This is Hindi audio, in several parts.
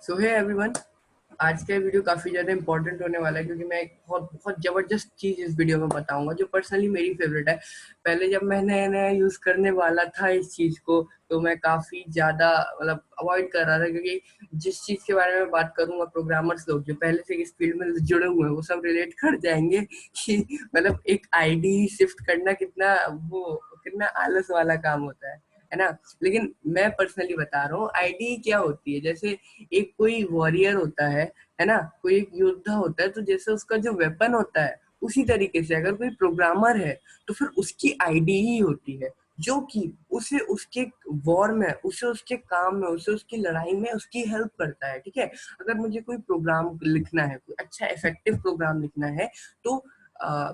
सो हे एवरीवन, आज का वीडियो काफ़ी ज़्यादा इंपॉर्टेंट होने वाला है क्योंकि मैं एक बहुत बहुत ज़बरदस्त चीज़ इस वीडियो में बताऊंगा जो पर्सनली मेरी फेवरेट है। पहले जब मैं नया नया यूज़ करने वाला था इस चीज़ को तो मैं काफ़ी ज़्यादा मतलब अवॉइड कर रहा था क्योंकि जिस चीज़ के बारे में बात करूंगा प्रोग्रामर्स लोग जो पहले से इस फील्ड में जुड़े हुए हैं वो सब रिलेट कर जाएंगे कि मतलब एक आईडी शिफ्ट करना कितना आलस वाला काम होता है ना। लेकिन मैं पर्सनली बता रहा हूँ आईडी क्या होती है। जैसे एक कोई वॉरियर होता है ना, कोई एक योद्धा होता है तो जैसे उसका जो वेपन होता है उसी तरीके से अगर कोई प्रोग्रामर है तो फिर उसकी आईडी ही होती है जो कि उसे उसके वॉर में, उसे उसके काम में, उसे उसकी लड़ाई में उसकी हेल्प करता है। ठीक है, अगर मुझे कोई प्रोग्राम लिखना है, कोई अच्छा इफेक्टिव प्रोग्राम लिखना है तो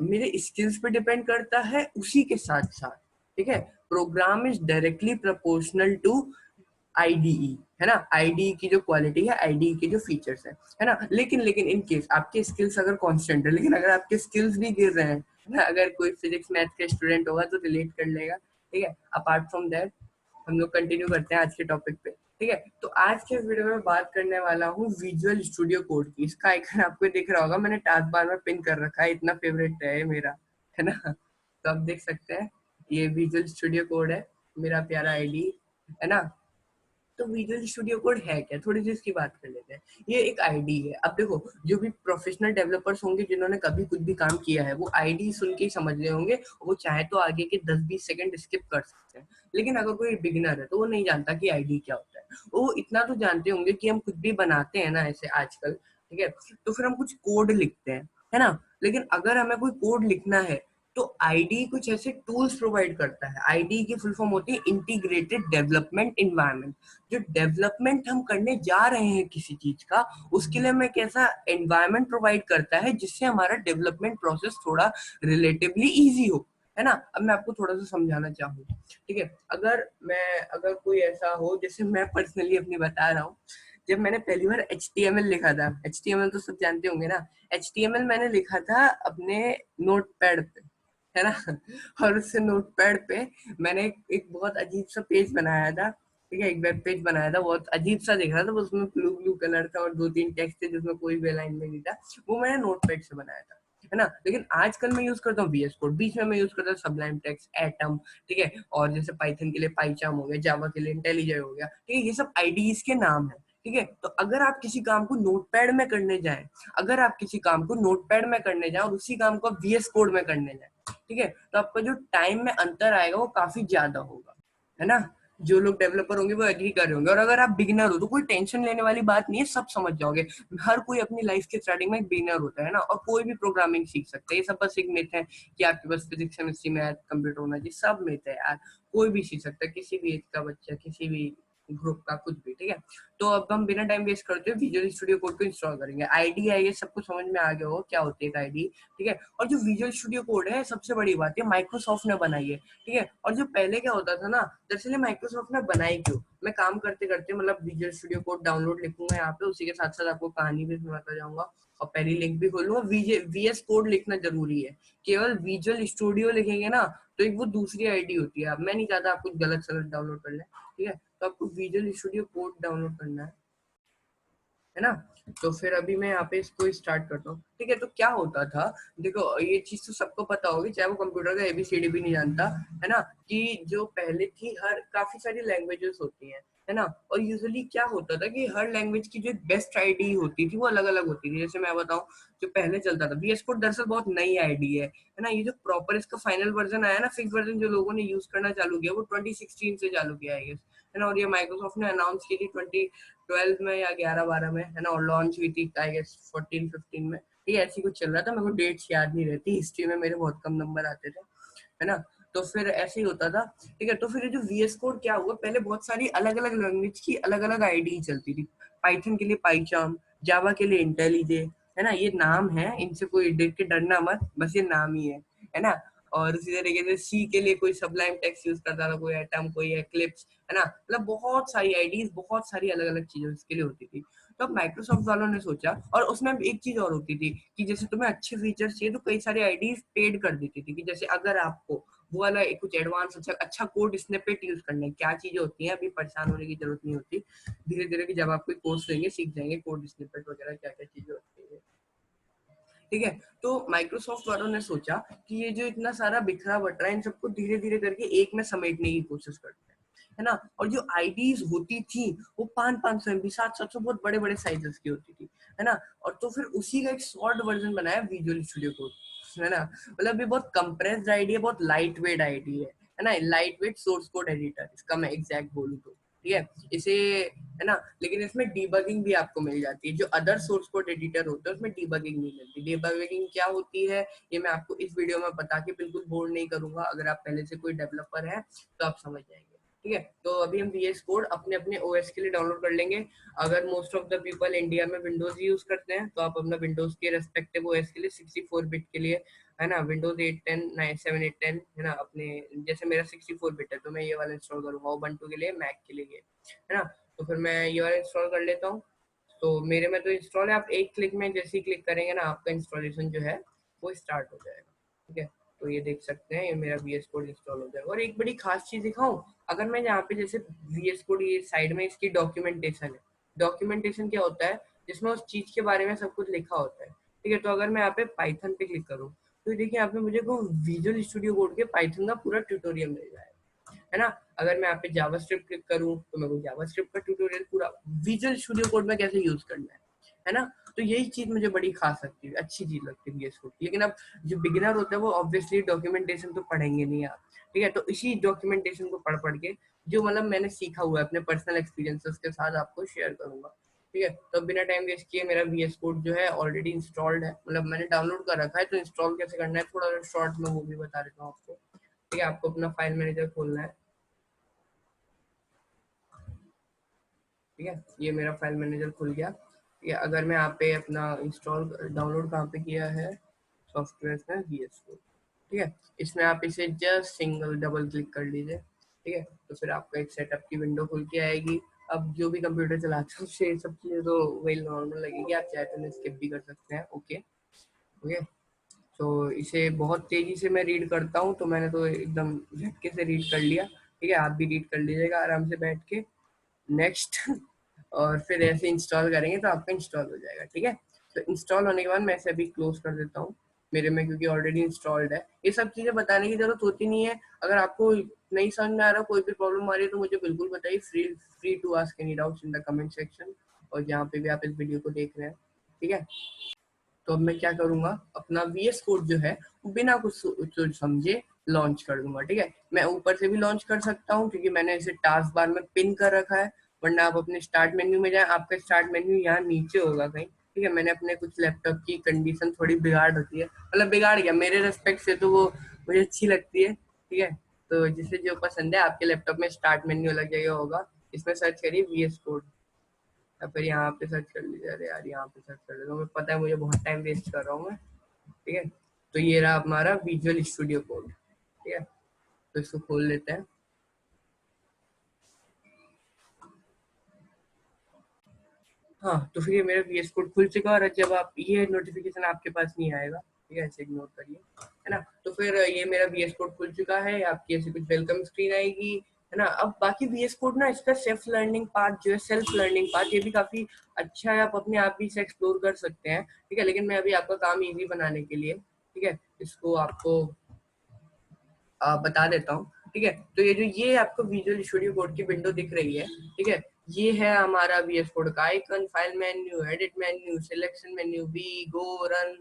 मेरे स्किल्स पे डिपेंड करता है उसी के साथ साथ। ठीक है, program is directly proportional to IDE, है ना। आईडीई की जो क्वालिटी है, आईडीई के जो फीचर्स है ना। लेकिन लेकिन इन केस आपके स्किल्स अगर कांस्टेंट है, लेकिन अगर आपके स्किल्स भी गिर रहे हैं ना, अगर कोई फिजिक्स मैथ का स्टूडेंट होगा तो रिलेट कर लेगा। ठीक है, अपार्ट फ्रॉम दैट हम लोग कंटिन्यू करते हैं आज के टॉपिक पे। ठीक है, तो आज के वीडियो में बात करने वाला हूँ विजुअल स्टूडियो कोड की। इसका आइकन आपको दिख रहा होगा, मैंने टास्क बार में पिन कर रखा है, इतना फेवरेट है मेरा, है ना। तो आप देख सकते हैं ये विजुअल स्टूडियो कोड है, मेरा प्यारा आईडी, है ना। तो विजुअल स्टूडियो कोड है क्या, थोड़ी सी इसकी बात कर लेते हैं। ये एक आईडी है। अब देखो, जो भी प्रोफेशनल डेवलपर्स होंगे जिन्होंने कभी कुछ भी काम किया है वो आईडी सुन के ही समझ रहे होंगे, वो चाहे तो आगे के 10-20 सेकंड स्किप कर सकते हैं। लेकिन अगर कोई बिगिनर है तो वो नहीं जानता कि आईडी क्या होता है। वो इतना तो जानते होंगे कि हम कुछ भी बनाते हैं ना ऐसे आजकल, ठीक है, तो फिर हम कुछ कोड लिखते हैं, है ना। लेकिन अगर हमें कोई कोड लिखना है तो आईडी कुछ ऐसे टूल्स प्रोवाइड करता है। आईडी की फुल फॉर्म होती है इंटीग्रेटेड डेवलपमेंट एनवायरनमेंट। जो डेवलपमेंट हम करने जा रहे हैं किसी चीज का, उसके लिए हमें एक ऐसा एनवायरनमेंट प्रोवाइड करता है जिससे हमारा डेवलपमेंट प्रोसेस थोड़ा रिलेटिवली इजी हो, है ना। अब मैं आपको थोड़ा सा समझाना चाहूँ, ठीक है। अगर कोई ऐसा हो, जैसे मैं पर्सनली अपनी बता रहा हूँ, जब मैंने पहली बार HTML लिखा था, HTML तो सब जानते होंगे ना, HTML मैंने लिखा था अपने नोट पैड पे, है ना। और उससे नोट पैड पे मैंने एक बहुत अजीब सा पेज बनाया था। ठीक है, एक वेब पेज बनाया था, बहुत अजीब सा दिख रहा था, उसमें ब्लू ब्लू कलर था और 2-3 टेक्स्ट थे जिसमें कोई भी अलाइनमेंट नहीं था। वो मैंने नोट पैड से बनाया था, है ना। लेकिन आजकल मैं यूज करता हूँ VS कोड, बीच में मैं यूज करता हूँ सबलाइम टेक्स्ट, एटम, ठीक है। और जैसे पाइथन के लिए पाइचार्म हो गया, जावा के लिए इंटेलिजय हो गया, ठीक है। ये सब आईडीज के नाम है, ठीक है। तो अगर आप किसी काम को नोटपैड में करने जाएं, अगर आप किसी काम को नोटपैड में करने जाएं और उसी काम को VS कोड में करने जाएं, ठीक है, तो आपका जो टाइम में अंतर आएगा वो काफी ज्यादा होगा, है ना। जो लोग डेवलपर होंगे वो एग्री कर रहे होंगे। और अगर आप बिगिनर हो तो कोई टेंशन लेने वाली बात नहीं है, सब समझ जाओगे। हर कोई अपनी लाइफ के स्टार्टिंग में एक बिगिनर होता है ना, और कोई भी प्रोग्रामिंग सीख सकता है। ये सब बस एक मिथ है कि आपके पास फिजिक्स केमिस्ट्री मैथ कंप्यूटर होना चाहिए, सब मिथ है यार। कोई भी सीख सकता है, किसी भी एज का बच्चा, किसी भी ग्रुप का, कुछ भी, ठीक है। तो अब हम बिना टाइम वेस्ट करते हुए विजुअल स्टूडियो कोड को इंस्टॉल करेंगे। आईडी है, ये सबको समझ में आ गया हो क्या होती है आईडी, ठीक है। और जो विजुअल स्टूडियो कोड है, सबसे बड़ी बात है माइक्रोसॉफ्ट ने बनाई है, ठीक है। और जो पहले क्या होता था ना, दरअसल माइक्रोसॉफ्ट ने बनाई क्यों, मैं काम करते करते मतलब विजुअल स्टूडियो कोड डाउनलोड लिखूंगा यहाँ पे, उसी के साथ साथ आपको कहानी भी सुनाता जाऊंगा और पहली लिंक भी खोलूंगा। VS कोड लिखना जरूरी है। केवल विजुअल स्टूडियो लिखेंगे ना तो एक वो दूसरी आईडी होती है। अब मैं नहीं चाहता आप कुछ गलत सलत डाउनलोड कर लें, ठीक है। तो आपको विजुअल स्टूडियो कोड डाउनलोड करना है ना। तो फिर अभी मैं यहाँ पे इसको स्टार्ट करता हूँ, ठीक है। तो क्या होता था, देखो ये चीज तो सबको पता होगी, चाहे वो कंप्यूटर का ABCD भी नहीं जानता, है ना, कि जो पहले थी हर काफी सारी लैंग्वेजेस होती है ना। और यूजुअली क्या होता था कि हर लैंग्वेज की जो बेस्ट आईडी होती थी वो अलग अलग होती थी। जैसे मैं बताऊं, जो पहले चलता था VS कोड, दरअसल बहुत नई आईडी है ना। ये जो प्रॉपर इसका फाइनल वर्जन आया ना, फिक्स वर्जन जो लोगों ने यूज करना चालू किया वो 2016 से चालू किया है, है ना। और ये माइक्रोसॉफ्ट ने अनाउंस की थी 2012 में या 11-12 में, है ना। और लॉन्च हुई थी आई गेस 14-15 में, ये ऐसी कुछ चल रहा था। मेरे को डेट्स याद नहीं रहती, हिस्ट्री में मेरे बहुत कम नंबर आते थे, है ना। तो फिर ऐसे ही होता था, ठीक है। तो फिर ये जो VS कोड क्या हुआ, पहले बहुत सारी अलग अलग लैंग्वेज की अलग अलग आईडी चलती थी। पाइथन के लिए पाइचार्म, जावा के लिए इंटेलिजे, है ना। ये नाम है, इनसे कोई देख के डरना मत, बस ये नाम ही है ना। और उसी तरीके से सी के लिए कोई सबलाइम टेक्स्ट यूज करता था, कोई एटम, कोई एक्लिप्स, है ना। मतलब बहुत सारी आईडीज, बहुत सारी अलग अलग चीजें उसके लिए होती थी। तो अब माइक्रोसॉफ्ट वालों ने सोचा, और उसमें एक चीज और होती थी कि जैसे तुम्हें अच्छे फीचर्स चाहिए तो कई सारी आईडीज पेड कर देती थी, कि जैसे अगर आपको वो वाला एक कुछ एडवांस अच्छा कोड स्निपेट यूज करना है। क्या चीजें होती हैं, अभी परेशान होने की जरूरत नहीं होती, धीरे धीरे कि जब आप कोई कोर्स लेंगे सीख जाएंगे कोड स्निपेट वगैरह क्या क्या चीजें होती है। ठीक है, तो माइक्रोसॉफ्ट वालों ने सोचा कि ये जो इतना सारा बिखरा बटरा है, इन सबको धीरे धीरे करके एक में समेटने की कोशिश करते हैं, है ना। और जो आईडीज होती थी वो 500 MB 700 बहुत बड़े बड़े साइजेस की होती थी, है ना। और तो फिर उसी का एक शॉर्ट वर्जन बनाया विजुअल स्टूडियो कोड, है ना। मतलब ये बहुत कंप्रेस्ड आईडी है, बहुत लाइट वेट आईडी है ना, light weight source code editor इसका मैं एग्जैक्ट बोलूँ तो। ठीक है, इसे, है ना, लेकिन इसमें डीबगिंग भी आपको मिल जाती है। जो अदर सोर्स कोड एडिटर होते हैं उसमें डीबगिंग नहीं मिलती। डीबगिंग क्या होती है ये मैं आपको इस वीडियो में बता के बिल्कुल बोर नहीं करूंगा, अगर आप पहले से कोई डेवलपर है तो आप समझ जाएंगे। ठीक है, तो अभी हम VS कोड अपने अपने ओएस के लिए डाउनलोड कर लेंगे। अगर most of the people India में विंडोज यूज करते हैं तो आप अपना विंडोज के रेस्पेक्टिव ओएस के लिए 64 बिट के लिए, है ना, विंडोज 8 10 9 7 8 10, है ना, अपने जैसे मेरा 64 बिट है तो मैं ये वाला इंस्टॉल करूंगा उबंटू के लिए, मैक के लिए, है ना। तो फिर मैं ये वाला इंस्टॉल कर लेता हूँ। तो मेरे में तो इंस्टॉल है, आप एक क्लिक में जैसे ही क्लिक करेंगे ना आपका इंस्टॉलेशन जो है वो स्टार्ट हो जाएगा। ठीक है, तो ये देख सकते हैं ये मेरा VS कोड इंस्टॉल हो जाएगा। और एक बड़ी खास चीज दिखाऊं, अगर मैं यहाँ पे जैसे VS कोड ये साइड में इसकी डॉक्यूमेंटेशन है, डॉक्यूमेंटेशन क्या होता है जिसमें उस चीज के बारे में सब कुछ लिखा होता है। ठीक है, तो अगर मैं यहाँ पे पाइथन पे क्लिक करूँ तो देखिए यहाँ पे मुझे को विजुअल स्टूडियो कोड के पाइथन का पूरा ट्यूटोरियल मिल जाएगा, है ना। अगर मैं यहाँ पे जावास्क्रिप्ट क्लिक करूँ तो मेरे को जावास्क्रिप्ट का ट्यूटोरियल पूरा विजुअल स्टूडियो कोड में कैसे यूज करना है ना। तो यही चीज मुझे बड़ी खास लगती है, अच्छी चीज लगती है VS कोड की। लेकिन अब जो बिगिनर होता है वो ऑब्वियसली डॉक्यूमेंटेशन तो पढ़ेंगे नहीं आप। ठीक है, तो इसी डॉक्यूमेंटेशन को पढ़ पढ़ के जो मतलब मैंने सीखा हुआ है अपने पर्सनल एक्सपीरियंसेस के साथ आपको शेयर करूंगा। ठीक है, तो बिना टाइम वेस्ट किए मेरा VS कोड जो है ऑलरेडी इंस्टॉल्ड है, मतलब मैंने डाउनलोड कर रखा है। तो इंस्टॉल कैसे करना है थोड़ा शॉर्ट में वो भी बता देता हूँ आपको। ठीक है, आपको अपना फाइल मैनेजर खोलना है। ठीक है, ये मेरा फाइल मैनेजर खुल गया। ठीक है, अगर मैं यहाँ पे अपना इंस्टॉल डाउनलोड कहाँ पे किया है सॉफ्टवेयर में VS कोड। ठीक है, इसमें आप इसे जस्ट सिंगल डबल क्लिक कर लीजिए। ठीक है, तो फिर आपको एक सेटअप की विंडो खुल के आएगी। अब जो भी कंप्यूटर चलाते हैं उससे सब चीज़ें तो वही नॉर्मल लगेगी, आप चाहे तो स्किप भी कर सकते हैं। ओके ओके, तो इसे बहुत तेजी से मैं रीड करता हूँ तो मैंने तो एकदम झटके से रीड कर लिया। ठीक है, आप भी रीड कर लीजिएगा आराम से बैठ के। नेक्स्ट और फिर ऐसे इंस्टॉल करेंगे तो आपका इंस्टॉल हो जाएगा। ठीक है, तो इंस्टॉल होने के बाद मैं इसे अभी क्लोज कर देता हूँ मेरे में, क्योंकि ऑलरेडी इंस्टॉल्ड है। ये सब चीज़ें बताने की जरूरत होती नहीं है। अगर आपको नहीं समझ में आ रहा, कोई भी प्रॉब्लम आ रही है तो मुझे बिल्कुल बताइए, free free to ask any doubts in the comment section, और जहाँ पे भी आप इस वीडियो को देख रहे हैं। ठीक है, तो अब मैं क्या करूंगा, अपना VS कोड जो है वो बिना कुछ सोच समझे लॉन्च कर दूंगा। ठीक है, मैं ऊपर से भी लॉन्च कर सकता हूँ क्योंकि मैंने इसे टास्क बार में पिन कर रखा है, वरना आप अपने स्टार्ट मेन्यू में जाए, आपका स्टार्ट मेन्यू यहाँ नीचे होगा कहीं। ठीक है, मैंने अपने कुछ लैपटॉप की कंडीशन थोड़ी बिगाड़ रखी है, मतलब बिगाड़ गया मेरे रेस्पेक्ट से, तो वो मुझे अच्छी लगती है। ठीक है, तो जिसे जो पसंद है, आपके लैपटॉप में स्टार्ट मेन्यू अलग जगह होगा, इसमें सर्च करिए VS कोड, या फिर यहाँ पे सर्च कर लीजिए। अरे यार यहाँ पे सर्च कर लेता हूँ, पता है मुझे बहुत टाइम वेस्ट कर रहा हूँ मैं। ठीक है, तो ये रहा हमारा विजुअल स्टूडियो कोड। ठीक है, तो इसको खोल लेते हैं। हाँ, तो फिर ये मेरा VS कोड खुल चुका है, और जब आप ये नोटिफिकेशन आपके पास नहीं आएगा, ठीक है, ऐसे इग्नोर करिए, है ना। तो फिर ये मेरा VS कोड खुल चुका है, आपकी ऐसी कुछ वेलकम स्क्रीन आएगी, है ना। अब बाकी VS कोड ना, इसका सेल्फ लर्निंग पार्ट जो है, सेल्फ लर्निंग पार्ट, ये भी काफी अच्छा है, आप अपने आप भी इसे एक्सप्लोर कर सकते हैं। ठीक है, लेकिन मैं अभी आपका काम इजी बनाने के लिए, ठीक है, इसको आपको बता देता हूँ। ठीक है, तो ये जो ये आपको विजुअल स्टूडियो कोड की विंडो दिख रही है, ठीक है, ये है हमारा VS कोड का icon, file menu, edit menu, selection menu, view go run,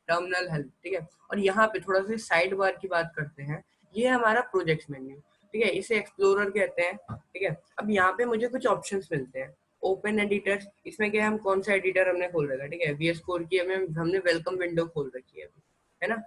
terminal help. ठीक है, और यहाँ पे थोड़ा सा साइड बार की बात करते हैं, ये है हमारा प्रोजेक्ट मेन्यू। ठीक है, इसे एक्सप्लोरर कहते हैं। ठीक है, अब यहाँ पे मुझे कुछ ऑप्शंस मिलते हैं। ओपन एडिटर, इसमें क्या है, हम कौन सा एडिटर हमने खोल रखा है। ठीक है, VS कोड की हमने वेलकम विंडो खोल रखी है अभी, है ना।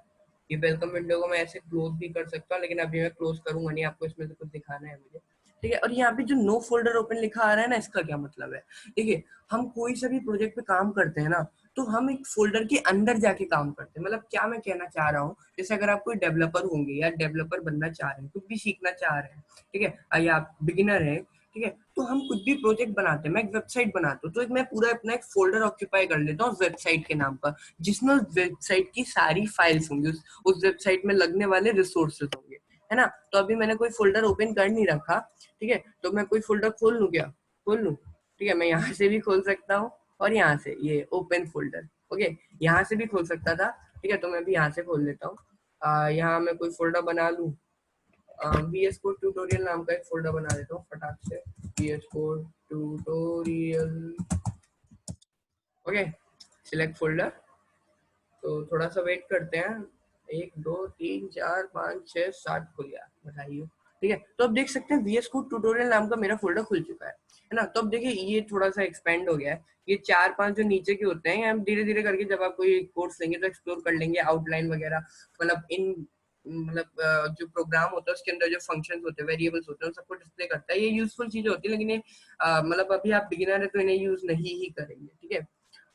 ये वेलकम विंडो को मैं ऐसे क्लोज भी कर सकता हूँ, लेकिन अभी मैं क्लोज करूंगा नहीं, आपको इसमें से कुछ दिखाना है मुझे। ठीक है, और यहाँ पे जो नो फोल्डर ओपन लिखा आ रहा है ना, इसका क्या मतलब है। देखिए, हम कोई सा भी प्रोजेक्ट पे काम करते हैं ना, तो हम एक फोल्डर के अंदर जाके काम करते हैं। मतलब क्या मैं कहना चाह रहा हूँ, जैसे अगर आप कोई डेवलपर होंगे या डेवलपर बनना चाह रहे हैं, कुछ भी सीखना चाह रहे हैं, ठीक है, या आप बिगिनर हैं, ठीक है, तो हम कुछ भी प्रोजेक्ट बनाते हैं, मैं एक वेबसाइट बनाता हूँ तो एक मैं पूरा अपना एक फोल्डर ऑक्यूपाई कर लेता हूँ वेबसाइट के नाम पर, जिसमें उस वेबसाइट की सारी फाइल्स होंगी, उस वेबसाइट में लगने वाले रिसोर्सेज होंगे। है ना। तो अभी मैंने कोई फोल्डर ओपन कर नहीं रखा, ठीक है, तो मैं कोई फोल्डर खोल लूँ क्या, खोल लूँ, ठीक है, मैं यहाँ से भी खोल सकता हूँ और यहाँ से ये ओपन फोल्डर, ओके, यहाँ से भी खोल सकता था, ठीक है, तो मैं भी यहाँ से खोल लेता हूँ। यहाँ मैं कोई फोल्डर बना लूँ, VS कोड ट्यूटोरियल नाम का एक फोल्डर बना देता हूँ फटाक से, VS code tutorial, okay, select folder. तो थोड़ा सा वेट करते हैं, 1 2 3 4 5 6 7 खुल गया, बताइए, ठीक है। तो अब देख सकते हैं VS कोड ट्यूटोरियल नाम का मेरा फोल्डर खुल चुका है ना। तो अब देखिए ये थोड़ा सा एक्सपेंड हो गया है, ये 4 5 जो नीचे के होते हैं हम धीरे धीरे करके जब आप कोई कोर्स लेंगे तो एक्सप्लोर कर लेंगे, आउटलाइन वगैरह, मतलब इन मतलब जो प्रोग्राम होता है उसके अंदर जो फंक्शंस होते हैं, वेरिएबल्स होते हैं, उन सबको डिस्प्ले करता है। ये यूजफुल चीजें होती है, लेकिन ये मतलब अभी आप बिगिनर है तो इन्हें यूज नहीं ही करेंगे, ठीक है,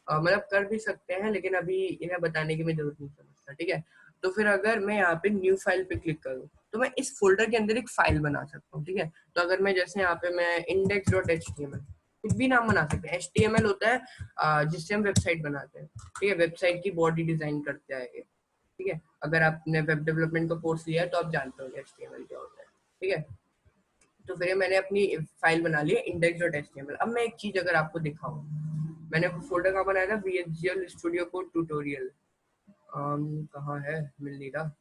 मतलब कर भी सकते हैं लेकिन अभी इन्हें बताने की मैं जरूरत नहीं समझता, ठीक है। तो फिर अगर मैं यहाँ पे न्यू फाइल पे क्लिक करूँ तो मैं इस फोल्डर के अंदर एक फाइल बना सकता हूँ, ठीक है। तो अगर मैं जैसे यहाँ पे मैं index.html, कुछ भी नाम बना सकते हैं, HTML होता है जिससे हम वेबसाइट बनाते हैं, ठीक है, वेबसाइट की बॉडी डिजाइन करते हैं ये, ठीक है। अगर आपने वेब डेवलपमेंट का कोर्स लिया है तो आप जानते होंगे HTML क्या होता है, ठीक है। तो फिर मैंने अपनी फाइल बना ली index.html। अब मैं एक चीज अगर आपको दिखाऊं, मैंने फोल्डर कहाँ बनाया था, VSGL स्टूडियो कोड ट्यूटोरियल, कहाँ है, मिल नहीं रहा।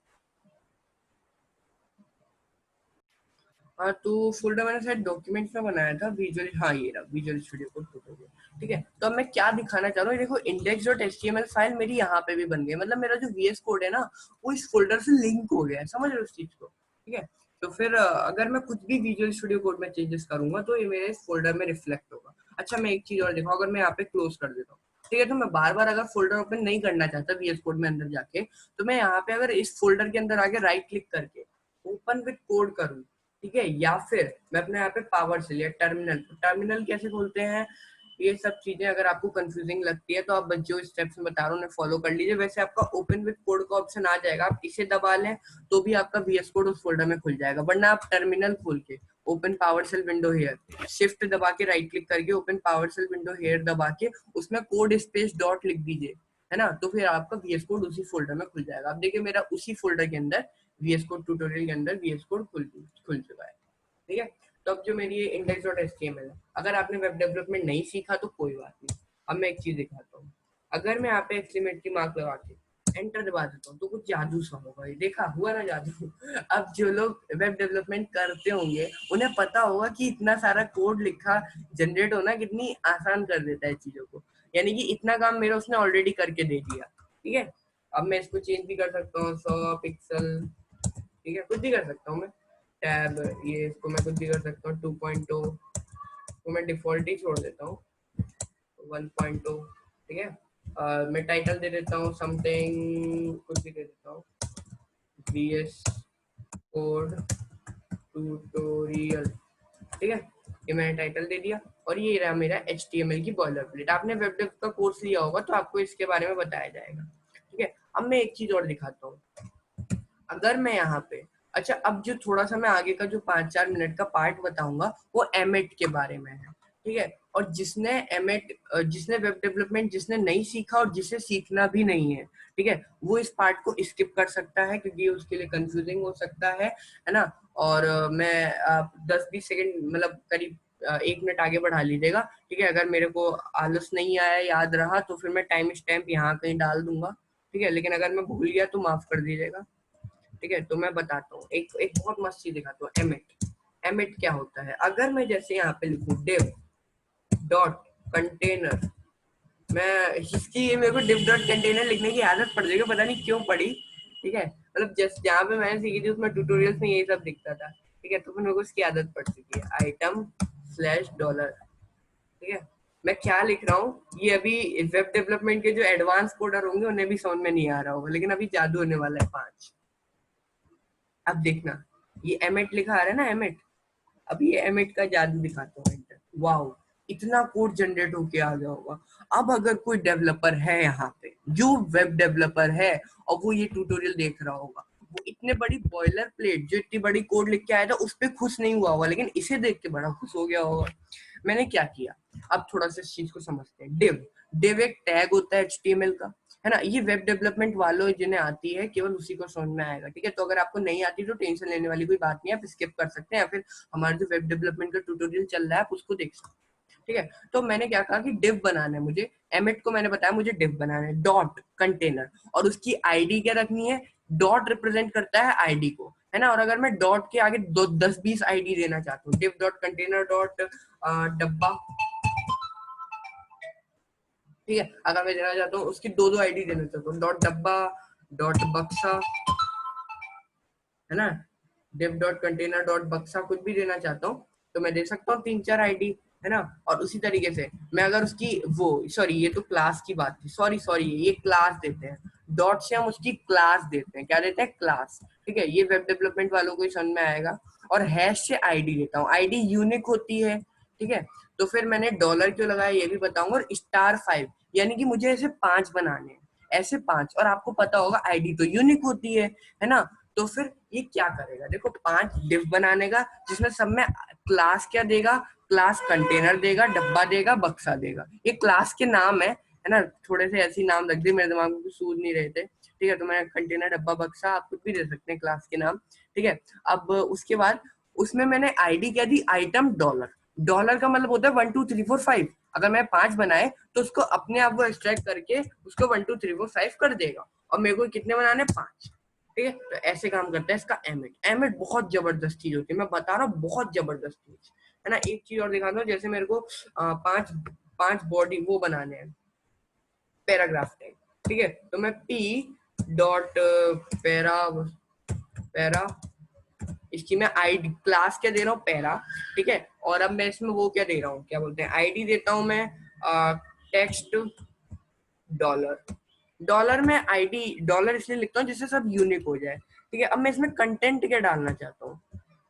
हाँ तो फोल्डर मैंने शायद डॉक्यूमेंट्स में बनाया था, विजुअल, हाँ ये रहा, विजुअल स्टूडियो कोड ट्यूटोरियल, ठीक है। तो अब मैं क्या दिखाना चाह रहा हूँ, देखो index.html फाइल मेरी यहाँ पे भी बन गई, मतलब मेरा जो VS कोड है ना वो इस फोल्डर से लिंक हो गया है, समझ रहे हो उस चीज को, ठीक है। तो फिर अगर मैं कुछ भी विजुअल स्टूडियो कोड में चेंजेस करूंगा तो ये मेरे इस फोल्डर में रिफ्लेक्ट होगा। अच्छा मैं एक चीज और दिखाऊँ, अगर मैं यहाँ पे क्लोज कर देता हूँ, ठीक है, तो मैं बार बार अगर फोल्डर ओपन नहीं करना चाहता VS कोड में अंदर जाके, तो मैं यहाँ पे अगर इस फोल्डर के अंदर आके राइट क्लिक करके ओपन विद कोड करूँ, ठीक है, या फिर मैं अपने यहाँ पे पावर से लिया टर्मिनल, तो टर्मिनल कैसे खोलते हैं, ये सब चीजें अगर आपको कंफ्यूजिंग लगती है तो आप जो स्टेप्स में बता रहा हूँ उन्हें फॉलो कर लीजिए। वैसे आपका ओपन विद कोड का ऑप्शन आ जाएगा, आप इसे दबा लें तो भी आपका VS कोड उस फोल्डर में खुल जाएगा, वरना आप टर्मिनल खोल के open PowerShell window here shift दबा के राइट क्लिक करके open PowerShell window here दबा के उसमें कोड स्पेस डॉट लिख दीजिए, है ना, तो फिर आपका VS कोड उसी फोल्डर में खुल जाएगा। अब देखिए मेरा उसी फोल्डर के अंदर VS कोड ट्यूटोरियल के अंदर VS कोड खुल चुका है, ठीक है। तो अब जो मेरी ये index.html है, अगर आपने वेब डेवलपमेंट नहीं सीखा तो कोई बात नहीं। अब मैं एक चीज दिखाता हूँ, अगर मैं यहाँ पे एक्सक्लेमेटरी मार्क लगा के एंटर दबा देता हूँ तो कुछ जादू सा होगा, ये देखा हुआ ना जादू। अब जो लोग वेब डेवलपमेंट करते होंगे उन्हें पता होगा कि इतना सारा कोड लिखा जनरेट होना कितनी आसान कर देता है चीजों को, यानी कि इतना काम मेरा उसने ऑलरेडी करके दे दिया, ठीक है। अब मैं इसको चेंज भी कर सकता हूँ 100 पिक्सल, ठीक है, कुछ भी कर सकता हूँ मैं, टैब ये इसको मैं कुछ भी कर सकता हूँ 2.2 को मैं डिफॉल्ट ही छोड़ देता हूँ 1.2, ठीक है। मैं टाइटल दे देता हूँ समथिंग, कुछ भी दे देता हूँ VS कोड ट्यूटोरियल, ठीक है, ये मैंने टाइटल दे दिया और ये रहा मेरा HTML की बॉयलर प्लेट। आपने वेब डेव का कोर्स लिया होगा तो आपको इसके बारे में बताया जाएगा, ठीक है। अब मैं एक चीज और दिखाता हूँ, अगर मैं यहाँ पे, अच्छा अब जो थोड़ा सा मैं आगे का जो 5 4 मिनट का पार्ट बताऊंगा वो एमेट के बारे में है, ठीक है। और जिसने एमेट, जिसने वेब डेवलपमेंट जिसने नहीं सीखा और जिसे सीखना भी नहीं है, ठीक है, वो इस पार्ट को स्किप कर सकता है क्योंकि उसके लिए कंफ्यूजिंग हो सकता है ना। और मैं 10 20 सेकंड मतलब करीब 1 मिनट आगे बढ़ा लीजिएगा, ठीक है। अगर मेरे को आलस नहीं आया, याद रहा तो फिर मैं टाइम स्टैम्प यहाँ कहीं डाल दूंगा, ठीक है, लेकिन अगर मैं भूल गया तो माफ कर दीजिएगा, ठीक है। तो मैं बताता हूँ, एक एक बहुत मस्त चीज दिखाता हूँ, एमिट। एमिट क्या होता है, अगर मैं जैसे यहाँ पे लिखूँ डिव डॉट कंटेनर, मैं इसकी ये मेरे को डिव डॉट कंटेनर लिखने की आदत पड़ जाएगी, पता नहीं क्यों पड़ी, ठीक है, मतलब जैसे जहाँ पे मैंने सीखी थी उसमें ट्यूटोरियल्स में यही सब दिखता था, ठीक है, तो फिर मेरे को इसकी आदत पड़ चुकी है, आइटम स्लैश डॉलर, ठीक है। मैं क्या लिख रहा हूँ ये अभी वेब डेवलपमेंट के जो एडवांस कोडर होंगे उन्हें भी समझ में नहीं आ रहा होगा, लेकिन अभी जादू होने वाला है 5। अब देखना ये एमिट लिखा आ रहा है ना, एमिट, अब ये एमिट का जादू दिखाता हूँ, एंटर, वाओ, इतना कोड जनरेट होके आ गया होगा। अब अगर कोई डेवलपर है यहाँ पे जो वेब डेवलपर है और वो ये ट्यूटोरियल देख रहा होगा, वो इतने बड़ी बॉयलर प्लेट जो इतनी बड़ी कोड लिख के आया था उस पर खुश नहीं हुआ होगा, लेकिन इसे देख के बड़ा खुश हो गया होगा। मैंने क्या किया, अब थोड़ा सा इस चीज को समझते हैं। डिव, डिव एक टैग होता है HTML का, है ना। ये वेब डेवलपमेंट वालों जिन्हें आती है केवल उसी को समझ में आएगा, ठीक है। तो अगर आपको नहीं आती तो टेंशन लेने वाली कोई बात नहीं है, आप स्किप कर सकते हैं या फिर हमारा जो वेब डेवलपमेंट का ट्यूटोरियल चल रहा है आप उसको देख सकते हैं, ठीक है। तो मैंने क्या कहा कि डिव बनाना है मुझे, एमिट को मैंने बताया मुझे डिव बनाना है, डॉट कंटेनर, और उसकी आईडी क्या रखनी है, डॉट रिप्रेजेंट करता है आईडी को, है ना। और अगर मैं डॉट के आगे 10-20 आईडी देना चाहता हूँ, डिव डॉट कंटेनर डॉट डब्बा, ठीक है। अगर मैं देना चाहता हूँ उसकी 2-2 आईडी देना चाहता हूँ, डॉट डब्बा, डॉट बक्सा, है ना, डिव डॉट कंटेनर डॉट बक्सा, कुछ भी देना चाहता हूँ तो मैं दे सकता हूँ 3-4 आईडी, है ना। और उसी तरीके से मैं अगर उसकी वो, सॉरी ये तो क्लास की बात थी, सॉरी ये क्लास देते हैं, डॉट से हम उसकी क्लास देते हैं, क्या देते हैं, क्लास, ठीक है। ये वेब डेवलपमेंट वालों को ही समझ में आएगा। और हैश से आईडी देता हूँ, आईडी यूनिक होती है, ठीक है। तो फिर मैंने डॉलर क्यों लगाया ये भी बताऊंगा, और *5 यानी कि मुझे ऐसे 5 बनाने हैं, ऐसे 5, और आपको पता होगा आईडी तो यूनिक होती है ना। तो फिर ये क्या करेगा, देखो 5 डिव बनाने का जिसमें सब में क्लास क्या देगा, क्लास कंटेनर देगा, डब्बा देगा, बक्सा देगा, ये क्लास के नाम है ना। थोड़े से ऐसी नाम रख दी, मेरे दिमाग में सूझ नहीं रहे थे, ठीक है। तो मैं कंटेनर, डब्बा, बक्सा, आप कुछ भी दे सकते हैं क्लास के नाम, ठीक है। अब उसके बाद उसमें मैंने आईडी क्या दी, आइटम डॉलर, डॉलर का मतलब होता है 1 2 3 4 5, अगर मैं 5 बनाए तो उसको अपने आप वो एक्सट्रैक्ट करके उसको 1 2 3 4 5 कर देगा, और मेरे को कितने बनाने, 5, ठीक है। तो ऐसे काम करता है इसका एमिट। एमिट बहुत जबरदस्त चीज होती है, मैं बता रहा हूँ बहुत जबरदस्त चीज, है ना। एक चीज और दिखाता हूँ, जैसे मेरे को 5 बॉडी वो बनाने हैं, पैराग्राफ टाइप, ठीक है। तो मैं p डॉट पैरा, इसकी मैं आईडी क्लास क्या दे रहा हूँ, पैरा, ठीक है। और अब मैं इसमें वो क्या दे रहा हूँ, क्या बोलते हैं, आईडी देता हूँ मैं टेक्स्ट डॉलर, डॉलर में आईडी डॉलर इसलिए लिखता हूँ जिससे सब यूनिक हो जाए, ठीक है। अब मैं इसमें कंटेंट क्या डालना चाहता हूँ,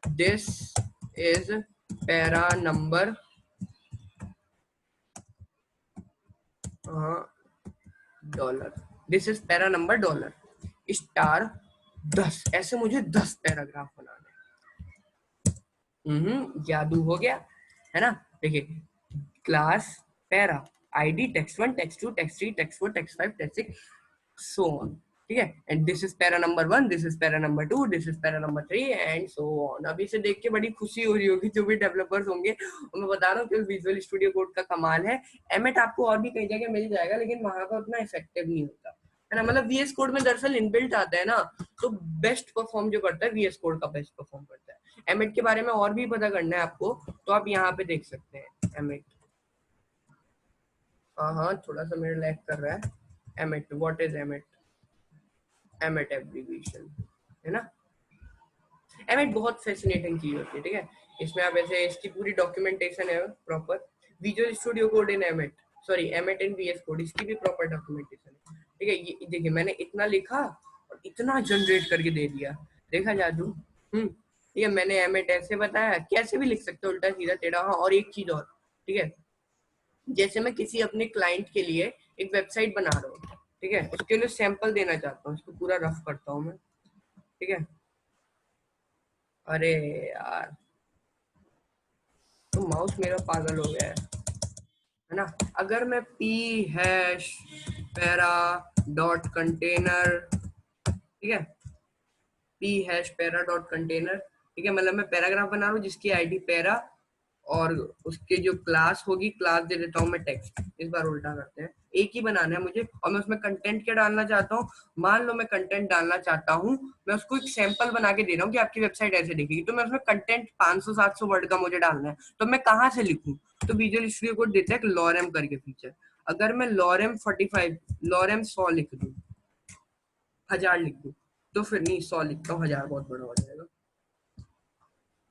this is para number dollar, this is para number dollar *10, ऐसे मुझे 10 पैराग्राफ बनाने, जादू हो गया, है ना। देखिए class para, ID text 1, text 2, text 3, text 4, text 5, text 6, so on, ठीक है। And this is para number 1, this is para number 2, this is para number 3 and so on. अभी से देख के बड़ी खुशी हो रही होगी जो भी डेवलपर्स होंगे, और मैं बता रहा हूँ कि विजुअल स्टूडियो कोड का कमाल है। एमिट आपको और भी कई जगह मिल जाएगा लेकिन वहां का उतना इफेक्टिव नहीं होता, है ना। मतलब वीएस कोड में दरअसल इनबिल्ट आता है ना, तो बेस्ट परफॉर्म जो करता है वीएस कोड का बेस्ट परफॉर्म करता है। एमिट के बारे में और भी पता करना है आपको तो आप यहाँ पे देख सकते हैं एमिट। हाँ थोड़ा सा मेरा लैग कर रहा है। Emit, what is emit, emit abbreviation, है ना। एमिट बहुत फैसिनेटिंग चीज होती है, ठीक है। इसमें आप ऐसे इसकी पूरी डॉक्यूमेंटेशन है प्रॉपर, विजुअल स्टूडियो कोड इन एमिट, सॉरी एमिट इन वीएस कोड, इसकी भी प्रॉपर डॉक्यूमेंटेशन है, ठीक है। ये देखिए मैंने इतना लिखा और इतना जनरेट करके दे दिया, देखा जादू। ठीक है, मैंने एमिट ऐसे बताया, कैसे भी लिख सकते हो उल्टा सीधा टेढ़ा। हाँ और एक चीज और, ठीक है, जैसे मैं किसी अपने क्लाइंट के लिए एक वेबसाइट बना रहा हूँ, ठीक है, उसके लिए सैंपल देना चाहता हूँ, इसको पूरा रफ करता हूँ मैं, ठीक है। अरे यार तो माउस मेरा पागल हो गया है ना। अगर मैं p hash para dot container, ठीक है, p hash para dot container, ठीक है, मतलब मैं पैराग्राफ बना रहा हूँ जिसकी आईडी पैरा, और उसके जो क्लास होगी, क्लास दे देता हूँ मैं टेक्स्ट, इस बार उल्टा करते हैं, एक ही बनाना है मुझे। और मैं उसमें कंटेंट क्या डालना चाहता हूँ, मान लो मैं कंटेंट डालना चाहता हूँ, मैं उसको एक सैंपल बना के दे रहा हूँ कि आपकी वेबसाइट ऐसे दिखेगी, तो मैं उसमें कंटेंट 500-700 वर्ड का मुझे डालना है, तो मैं कहाँ से लिखूँ, तो विजुअल स्टूडियो कोड देता है एक लॉरेम करके फीचर। अगर मैं लॉरेम 45, लॉरेम 100 लिख दूँ, 1000 लिख दूँ, तो फिर नहीं 100 लिखता हूँ, 1000 बहुत बड़ा हो जाएगा,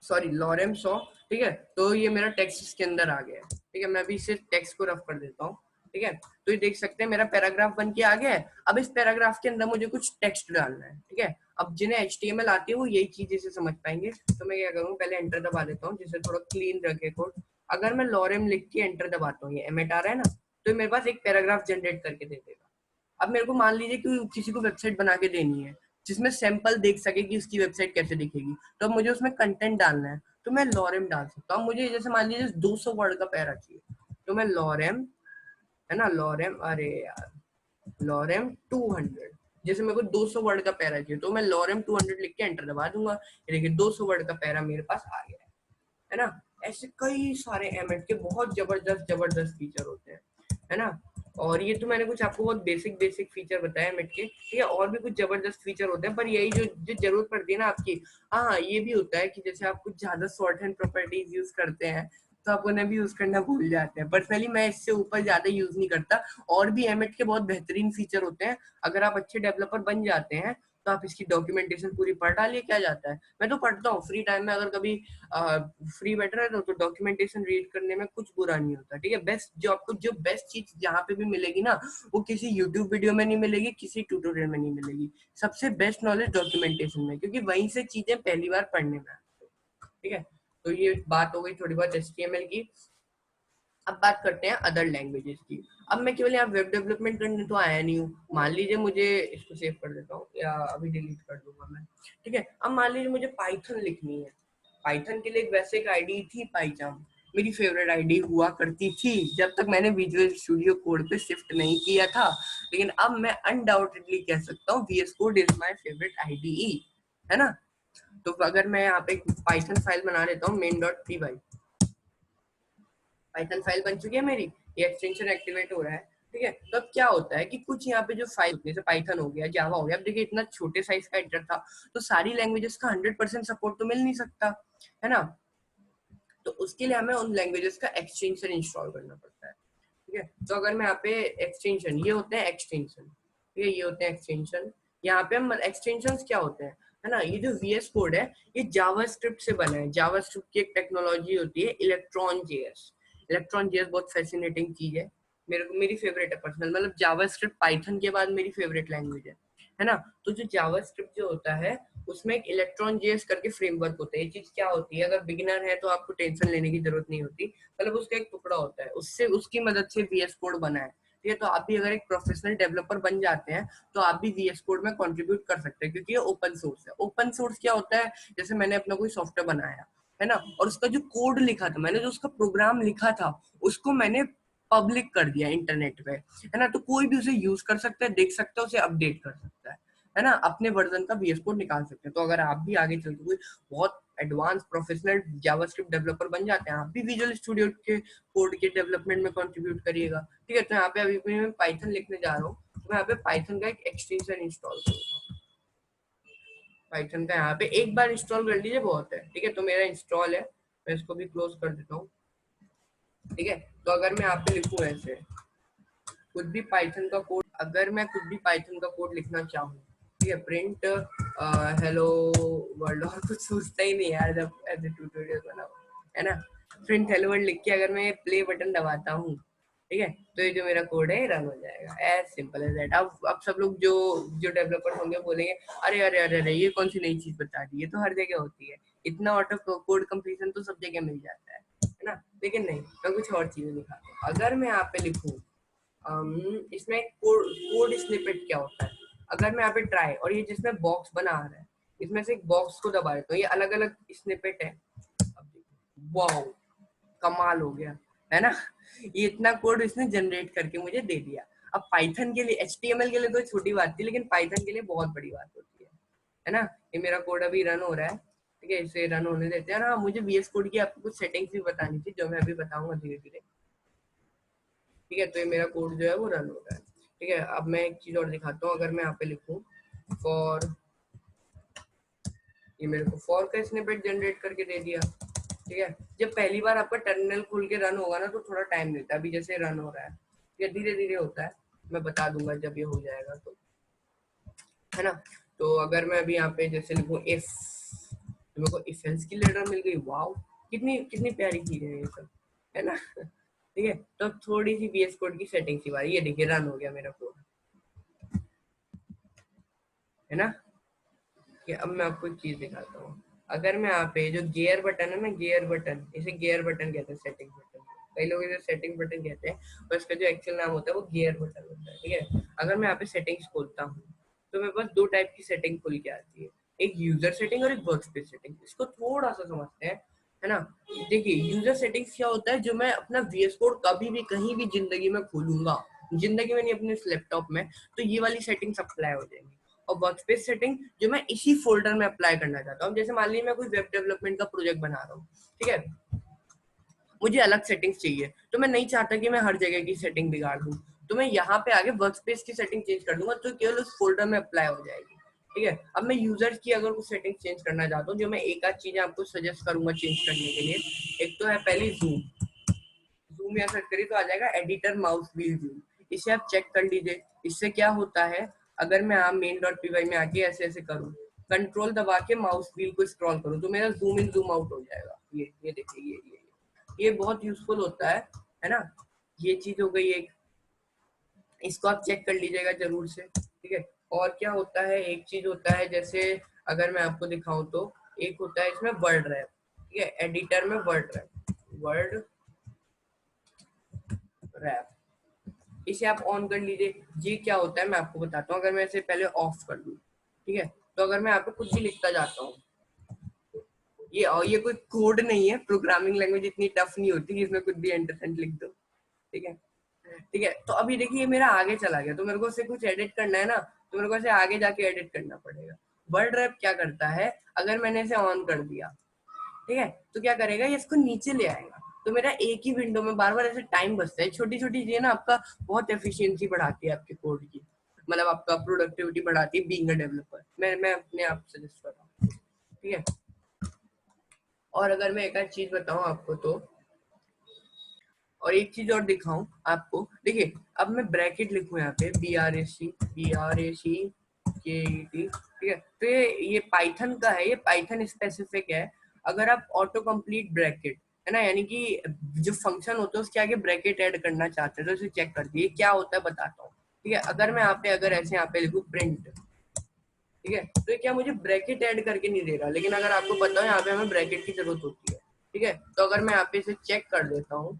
सॉरी लॉरेम 100, ठीक है। तो ये मेरा टेक्स्ट इसके अंदर आ गया है, ठीक है। मैं अभी इसे टेक्स्ट को रफ कर देता हूँ, ठीक है। तो ये देख सकते हैं मेरा पैराग्राफ बन के आ गया है। अब इस पैराग्राफ के अंदर मुझे कुछ टेक्स्ट डालना है, ठीक है। अब जिन्हें HTML आती है वो यही चीज इसे समझ पाएंगे, तो मैं क्या करूँ, पहले एंटर दबा देता हूँ जिससे थोड़ा क्लीन रखे कोड। अगर मैं लॉरेम लिख के एंटर दबाता हूँ, ये एमिट आ रहा है ना, तो मेरे पास एक पैराग्राफ जनरेट करके दे देगा। अब मेरे को मान लीजिए कि किसी को वेबसाइट बना के देनी है जिसमें सैंपल देख सके कि उसकी वेबसाइट कैसे दिखेगी, तो अब मुझे उसमें कंटेंट डालना है, तो मैं लॉरेम डाल सकता हूँ। मुझे जैसे मान लीजिए 200 वर्ड का पैरा चाहिए, तो मैं लॉरेम, है ना, लॉरेम, अरे यार लॉरेम 200, जैसे मेरे को 200 वर्ड का पैरा चाहिए तो मैं लॉरेम 200 लिख के एंटर दबा दूंगा, ये देखिए 200 वर्ड का पैरा मेरे पास आ गया है ना। ऐसे कई सारे एमएड के बहुत जबरदस्त जबरदस्त फीचर होते है ना। और ये तो मैंने कुछ आपको बहुत बेसिक बेसिक फीचर बताया एमएड के, ठीक है, और भी कुछ जबरदस्त फीचर होते हैं, पर यही जो जो जरूरत पड़ती है ना आपकी। हाँ, ये भी होता है कि जैसे आप कुछ ज्यादा शॉर्ट हैंड प्रॉपर्टीज यूज करते हैं तो आप उन्हें भी यूज करना भूल जाते हैं। पर्सनली मैं इससे ऊपर ज्यादा यूज नहीं करता। और भी एमएड के बहुत बेहतरीन फीचर होते हैं, अगर आप अच्छे डेवलपर बन जाते हैं तो आप इसकी डॉक्यूमेंटेशन पूरी पढ़ डालिए, क्या जाता है। मैं तो पढ़ता हूँ फ्री टाइम में, अगर कभी फ्री बैठ रहा है तो डॉक्यूमेंटेशन रीड करने में कुछ बुरा नहीं होता, ठीक है। बेस्ट जो आपको जो बेस्ट चीज जहाँ पे भी मिलेगी ना, वो किसी यूट्यूब वीडियो में नहीं मिलेगी, किसी ट्यूटोरियल में नहीं मिलेगी। सबसे बेस्ट नॉलेज डॉक्यूमेंटेशन में, क्योंकि वहीं से चीजें पहली बार पढ़ने में आती है, ठीक है। तो ये बात हो गई थोड़ी बहुत HTML की। अब बात करते हैं अदर लैंग्वेजेस की। अब मैं केवल यहाँ वेब डेवलपमेंट करने तो आया नहीं हूँ। मान लीजिए मुझे, इसको सेव कर देता हूँ या अभी डिलीट कर दूंगा मैं, ठीक है। अब मान लीजिए मुझे पाइथन लिखनी है। पाइथन के लिए एक वैसे एक आईडी थी पाइचाम, मेरी फेवरेट आईडी हुआ करती थी जब तक मैंने विजुअल स्टूडियो कोड पे शिफ्ट नहीं किया था। लेकिन अब मैं अनडाउटेडली कह सकता हूँ VS code is my favourite IDE, है ना। तो अगर मैं यहाँ पे पाइथन फाइल बना लेता हूँ main.py, पाइथन फाइल बन चुकी है मेरी, ये एक्सटेंशन एक्टिवेट हो रहा है, ठीक है। तो अब क्या होता है कि कुछ यहाँ पे जो फाइल होती है, जैसे पाइथन हो गया, जावा हो गया, अब देखिए इतना छोटे साइज का एडिटर था, तो सारी लैंग्वेजेस का 100% सपोर्ट तो मिल नहीं सकता, है ना। तो उसके लिए हमें उन लैंग्वेजेस का एक्सटेंशन इंस्टॉल करना पड़ता है, ठीक है। तो अगर मैं यहाँ पे एक्सटेंशन, ये होते हैं एक्सटेंशन, ठीक है, ये होते हैं एक्सटेंशन। यहाँ पे हम एक्सटेंशन क्या होते हैं, है ना। ये जो VS कोड है ये जावास्क्रिप्ट से बना है। जावास्क्रिप्ट की एक टेक्नोलॉजी होती है इलेक्ट्रॉन जेएस। इलेक्ट्रॉन जेएस बहुत फैसिनेटिंग चीज है, मेरे को मेरी फेवरेट है पर्सनल, मतलब जावास्क्रिप्ट पाइथन के बाद मेरी फेवरेट लैंग्वेज है ना। तो जो जावास्क्रिप्ट जो होता है उसमें एक इलेक्ट्रॉन जेएस करके फ्रेमवर्क होता है। ये चीज क्या होती है, अगर बिगिनर है तो आपको टेंशन लेने की जरूरत नहीं होती, मतलब उसका एक टुकड़ा होता है, उससे उसकी मदद से VS कोड बना है, ठीक है। तो आप भी अगर एक प्रोफेशनल डेवलपर बन जाते हैं तो आप भी VS कोड में कंट्रीब्यूट कर सकते हैं, क्योंकि ये ओपन सोर्स है। ओपन सोर्स क्या होता है, जैसे मैंने अपना कोई सॉफ्टवेयर बनाया है ना, और उसका जो कोड लिखा था मैंने, जो उसका प्रोग्राम लिखा था उसको मैंने पब्लिक कर दिया इंटरनेट पे, है ना। तो कोई भी उसे यूज कर सकता है, देख सकता है, उसे अपडेट कर सकता है ना, अपने वर्जन का VS कोड निकाल सकते हैं। तो अगर आप भी आगे चल के कोई बहुत एडवांस प्रोफेशनल जावास्क्रिप्ट डेवलपर बन जाते हैं, आप भी विजुअल स्टूडियो के कोड के डेवलपमेंट में कंट्रीब्यूट करिएगा, ठीक है। तो यहाँ पे अभी मैं पाइथन लिखने जा रहा हूँ, तो मैं यहाँ पे पाइथन का एक एक्सटेंशन इंस्टॉल करूंगा। पाइथन का यहाँ पे एक बार इंस्टॉल कर लीजिए, बहुत है, ठीक है। तो मेरा इंस्टॉल है, मैं इसको भी क्लोज कर देता हूँ, ठीक है। तो अगर मैं यहाँ पे लिखूँ ऐसे कुछ भी पाइथन का कोड, अगर मैं कुछ भी पाइथन का कोड लिखना चाहूँ, ठीक है, प्रिंट हेलो वर्ल्ड, और कुछ सोचता ही नहीं यार जब ऐसे ट्यूटोरियल बनाओ, है ना। प्रिंट हेलो वर्ल्ड लिख के अगर मैं प्ले बटन दबाता हूँ, ठीक है, तो ये जो मेरा कोड है रन हो जाएगा, एज सिंपल एज दैट। अब सब लोग जो जो डेवलपर होंगे बोलेंगे अरे अरे अरे अरे ये कौन सी नई चीज बता दी, ये तो हर जगह होती है, इतना ऑटो कोड कंप्लीशन तो सब जगह मिल जाता है ना। लेकिन नहीं, मैं कुछ और चीजें दिखाता हूँ। अगर मैं यहाँ पे लिखूँ इसमें कोड स्निपेट क्या होता है, अगर मैं यहाँ पे ट्राई, और ये जिसमें बॉक्स बना आ रहा है इसमें से एक बॉक्स को दबा देता हूँ, ये अलग अलग स्निपेट है। अब देखो वाओ, कमाल हो गया, है ना। ये इतना कोड इसने जनरेट करके मुझे दे दिया। अब पाइथन के लिए, HTML के लिए तो छोटी बात थी, लेकिन पाइथन के लिए बहुत बड़ी बात होती है ना। ये मेरा कोड अभी रन हो रहा है, ठीक है, इसे रन होने देते हैं ना। मुझे VS कोड की आपको कुछ सेटिंग्स भी बतानी थी, जो मैं अभी बताऊंगा धीरे धीरे, ठीक है। तो ये मेरा कोड जो है वो रन हो रहा है, ठीक है। अब मैं एक चीज और दिखाता हूँ, अगर मैं यहाँ पे लिखूँ फॉर, ये मेरे को फॉर का स्निपेट जनरेट करके दे दिया, ठीक है। जब पहली बार आपका टर्मिनल खुल के रन होगा ना तो थोड़ा टाइम लेता है, अभी जैसे रन हो रहा है, ये धीरे धीरे होता है, मैं बता दूंगा जब ये हो जाएगा तो, है ना। तो अगर मैं अभी यहाँ पे जैसे लिखूँ इफ, तो मेरे को इफ एल्स की लेटर मिल गई, वाओ, कितनी कितनी प्यारी चीज है ये सब, है ना। ठीक है, तो थोड़ी सी VS कोड की सेटिंग की बात, ये देखिए रन हो गया मेरा कोड, है ना। कि अब मैं आपको एक चीज दिखाता हूँ, अगर मैं यहाँ पे जो गियर बटन है ना, गियर बटन, इसे गियर बटन कहते हैं, सेटिंग बटन, कई लोग इसे सेटिंग बटन कहते हैं, पर इसका जो एक्चुअल नाम होता है वो गियर बटन होता है, ठीक है। अगर मैं यहाँ पे सेटिंग्स खोलता हूँ तो मेरे पास दो टाइप की सेटिंग खुल के आती है, एक यूजर सेटिंग और एक वर्क स्पेस सेटिंग। इसको थोड़ा सा समझते हैं, है ना। देखिए यूजर सेटिंग्स क्या होता है, जो मैं अपना VS कोड कभी भी कहीं भी जिंदगी में खोलूंगा जिंदगी में नहीं अपने इस लैपटॉप में, तो ये वाली सेटिंग्स अप्लाई हो जाएंगी। और वर्कस्पेस सेटिंग जो मैं इसी फोल्डर में अप्लाई करना चाहता हूँ, जैसे मान लीजिए मैं कोई वेब डेवलपमेंट का प्रोजेक्ट बना रहा हूँ, ठीक है, मुझे अलग सेटिंग्स चाहिए, तो मैं नहीं चाहता कि मैं हर जगह की सेटिंग बिगाड़ दूं, तो मैं यहाँ पे आगे वर्कस्पेस की सेटिंग चेंज कर दूंगा, तो केवल उस फोल्डर में अप्लाई हो जाएगी। ठीक है, अब मैं यूजर्स की अगर कुछ सेटिंग चेंज करना चाहता हूँ, जो मैं एक आध चीजें आपको सजेस्ट करूंगा चेंज करने के लिए। एक तो है पहली जूम, जूम या सर्च करिए तो आ जाएगा एडिटर माउस व्हील जूम, इसे आप चेक कर लीजिए। इससे क्या होता है, अगर मैं आप मेन डॉट पी में आके ऐसे ऐसे करूँ, कंट्रोल दबा के माउस व्हील को स्क्रॉल करूँ, तो मेरा जूम इन जूम आउट हो जाएगा। ये देखिए, ये बहुत यूजफुल होता है ना। ये चीज हो गई एक, इसको आप चेक कर लीजिएगा जरूर से। ठीक है, और क्या होता है, एक चीज होता है जैसे अगर मैं आपको दिखाऊं तो एक होता है इसमें वर्ड रैप। ठीक है, एडिटर में वर्ड रैप, इसे आप ऑन कर लीजिए। ये क्या होता है मैं आपको बताता हूँ, अगर मैं इसे पहले ऑफ कर दूँ, ठीक है, तो अगर मैं आपको कुछ भी लिखता जाता हूँ, ये कोई कोड नहीं है, प्रोग्रामिंग लैंग्वेज इतनी टफ नहीं होती कि इसमें कुछ भी एंटर सेंड लिख दो। ठीक है, ठीक है, तो अभी देखिए मेरा आगे चला गया, तो मेरे को इसे कुछ एडिट करना है ना, तो मेरे को इसे आगे जाके एडिट करना पड़ेगा। वर्ड रैप क्या करता है, अगर मैंने इसे ऑन कर दिया, ठीक है, तो क्या करेगा, ये इसको नीचे ले आएगा, तो मेरा एक ही विंडो में बार बार ऐसे टाइम बचता है। छोटी छोटी चीजें ना आपका बहुत एफिशिएंसी बढ़ाती है आपके कोड की, मतलब आपका प्रोडक्टिविटी बढ़ाती है बीइंग अ डेवलपर। मैं अपने आप सजेस्ट कर रहा हूँ। ठीक है, और अगर मैं एक आध चीज बताऊं आपको तो, और एक चीज और दिखाऊं आपको, देखिए अब मैं ब्रैकेट लिखूं यहाँ पे BRAC ठीक है, तो ये पाइथन का है, ये पाइथन स्पेसिफिक है। अगर आप ऑटो कंप्लीट ब्रैकेट है ना, यानी कि जो फंक्शन होता है उसके आगे ब्रैकेट ऐड करना चाहते हैं, तो इसे चेक कर दिए क्या होता है, बताता हूँ। ठीक है, अगर मैं यहाँ पे अगर ऐसे यहाँ पे लिखूं प्रिंट, ठीक है, तो क्या मुझे ब्रैकेट ऐड करके नहीं दे रहा, लेकिन अगर आपको पता हो यहाँ पे हमें ब्रैकेट की जरूरत होती है। ठीक है, तो अगर मैं यहाँ पे इसे चेक कर देता हूँ,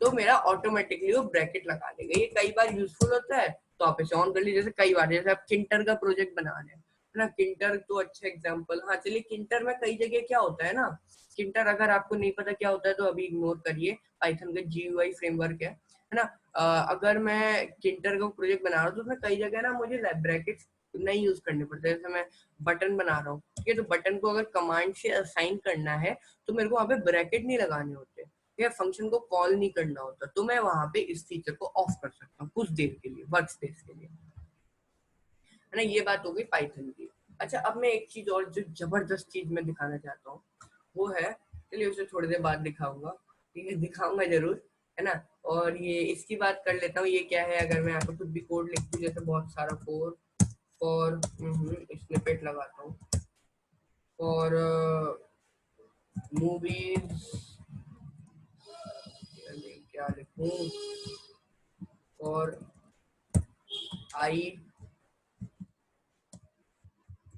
तो मेरा ऑटोमेटिकली वो ब्रैकेट लगा देगा। ये कई बार यूजफुल होता है, तो आप इसे ऑन कर लीजिए। जैसे कई बार, जैसे आप किंटर का प्रोजेक्ट बना रहे हैं, है ना, किंटर तो अच्छा एग्जांपल। हाँ चलिए, किंटर में कई जगह क्या होता है ना, किंटर अगर आपको नहीं पता क्या होता है तो अभी इग्नोर करिए, पाइथन का GUI फ्रेमवर्क है ना। अगर मैं किंटर का प्रोजेक्ट बना रहा हूँ तो उसमें कई जगह ना मुझे ब्रैकेट्स नहीं यूज करने पड़ते। जैसे मैं बटन बना रहा हूँ, ठीक है, तो बटन को अगर कमांड से असाइन करना है तो मेरे को वहां पे ब्रैकेट नहीं लगाने होते, या फंक्शन को कॉल नहीं करना होता, तो मैं वहां पे इस फीचर को ऑफ कर सकता हूँ कुछ देर के लिए, वर्क स्पेस के लिए, है ना। ये बात हो गई पाइथन की। अच्छा, अब मैं एक चीज और जो जबरदस्त चीज मैं दिखाना चाहता हूँ, वो है, चलिए उसे थोड़ी देर बाद दिखाऊंगा, ठीक है, दिखाऊंगा जरूर, है ना। और ये इसकी बात कर लेता हूँ, ये क्या है, अगर मैं यहाँ पे कुछ भी कोड लिख दूँ, जैसे बहुत सारा फॉर स्निपेट लगाता हूँ, फॉर मूवीज, क्या लिखूं, फॉर आई,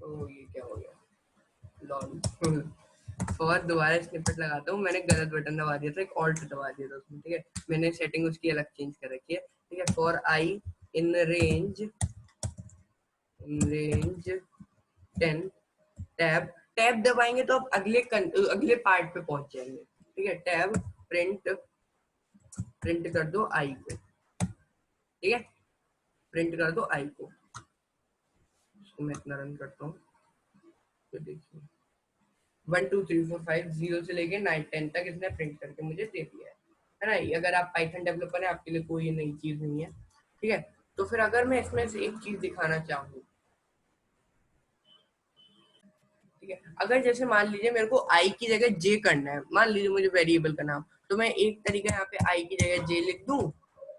तो ये क्या हो गया, लॉल फॉर दोबारा स्निपेट लगाता हूँ, मैंने गलत बटन दबा दिया था, एक ऑल्ट दबा दिया था उसमें, ठीक है, मैंने सेटिंग उसकी अलग चेंज कर रखी है। ठीक है, for I in range 10, tab, tab दबाएंगे तो आप अगले पार्ट पे पहुंच जाएंगे। ठीक है, टैब प्रिंट, प्रिंट कर दो आई को, ठीक है, प्रिंट कर दो आई को। इसको मैं इतना रन करता हूँ, तो देखिए 1 2 3 4 5 0 से लेके 9 10 तक इसने प्रिंट करके मुझे दे दिया है ना। अगर आप पाइथन डेवलपर है, आपके लिए कोई नई चीज नहीं है। ठीक है, तो फिर अगर मैं इसमें से एक चीज दिखाना चाहूँ, ठीक है, अगर जैसे मान लीजिए मेरे को आई की जगह जे करना है, मान लीजिए मुझे वेरिएबल का नाम, तो मैं एक तरीका यहाँ पे आई की जगह जे लिख दूं,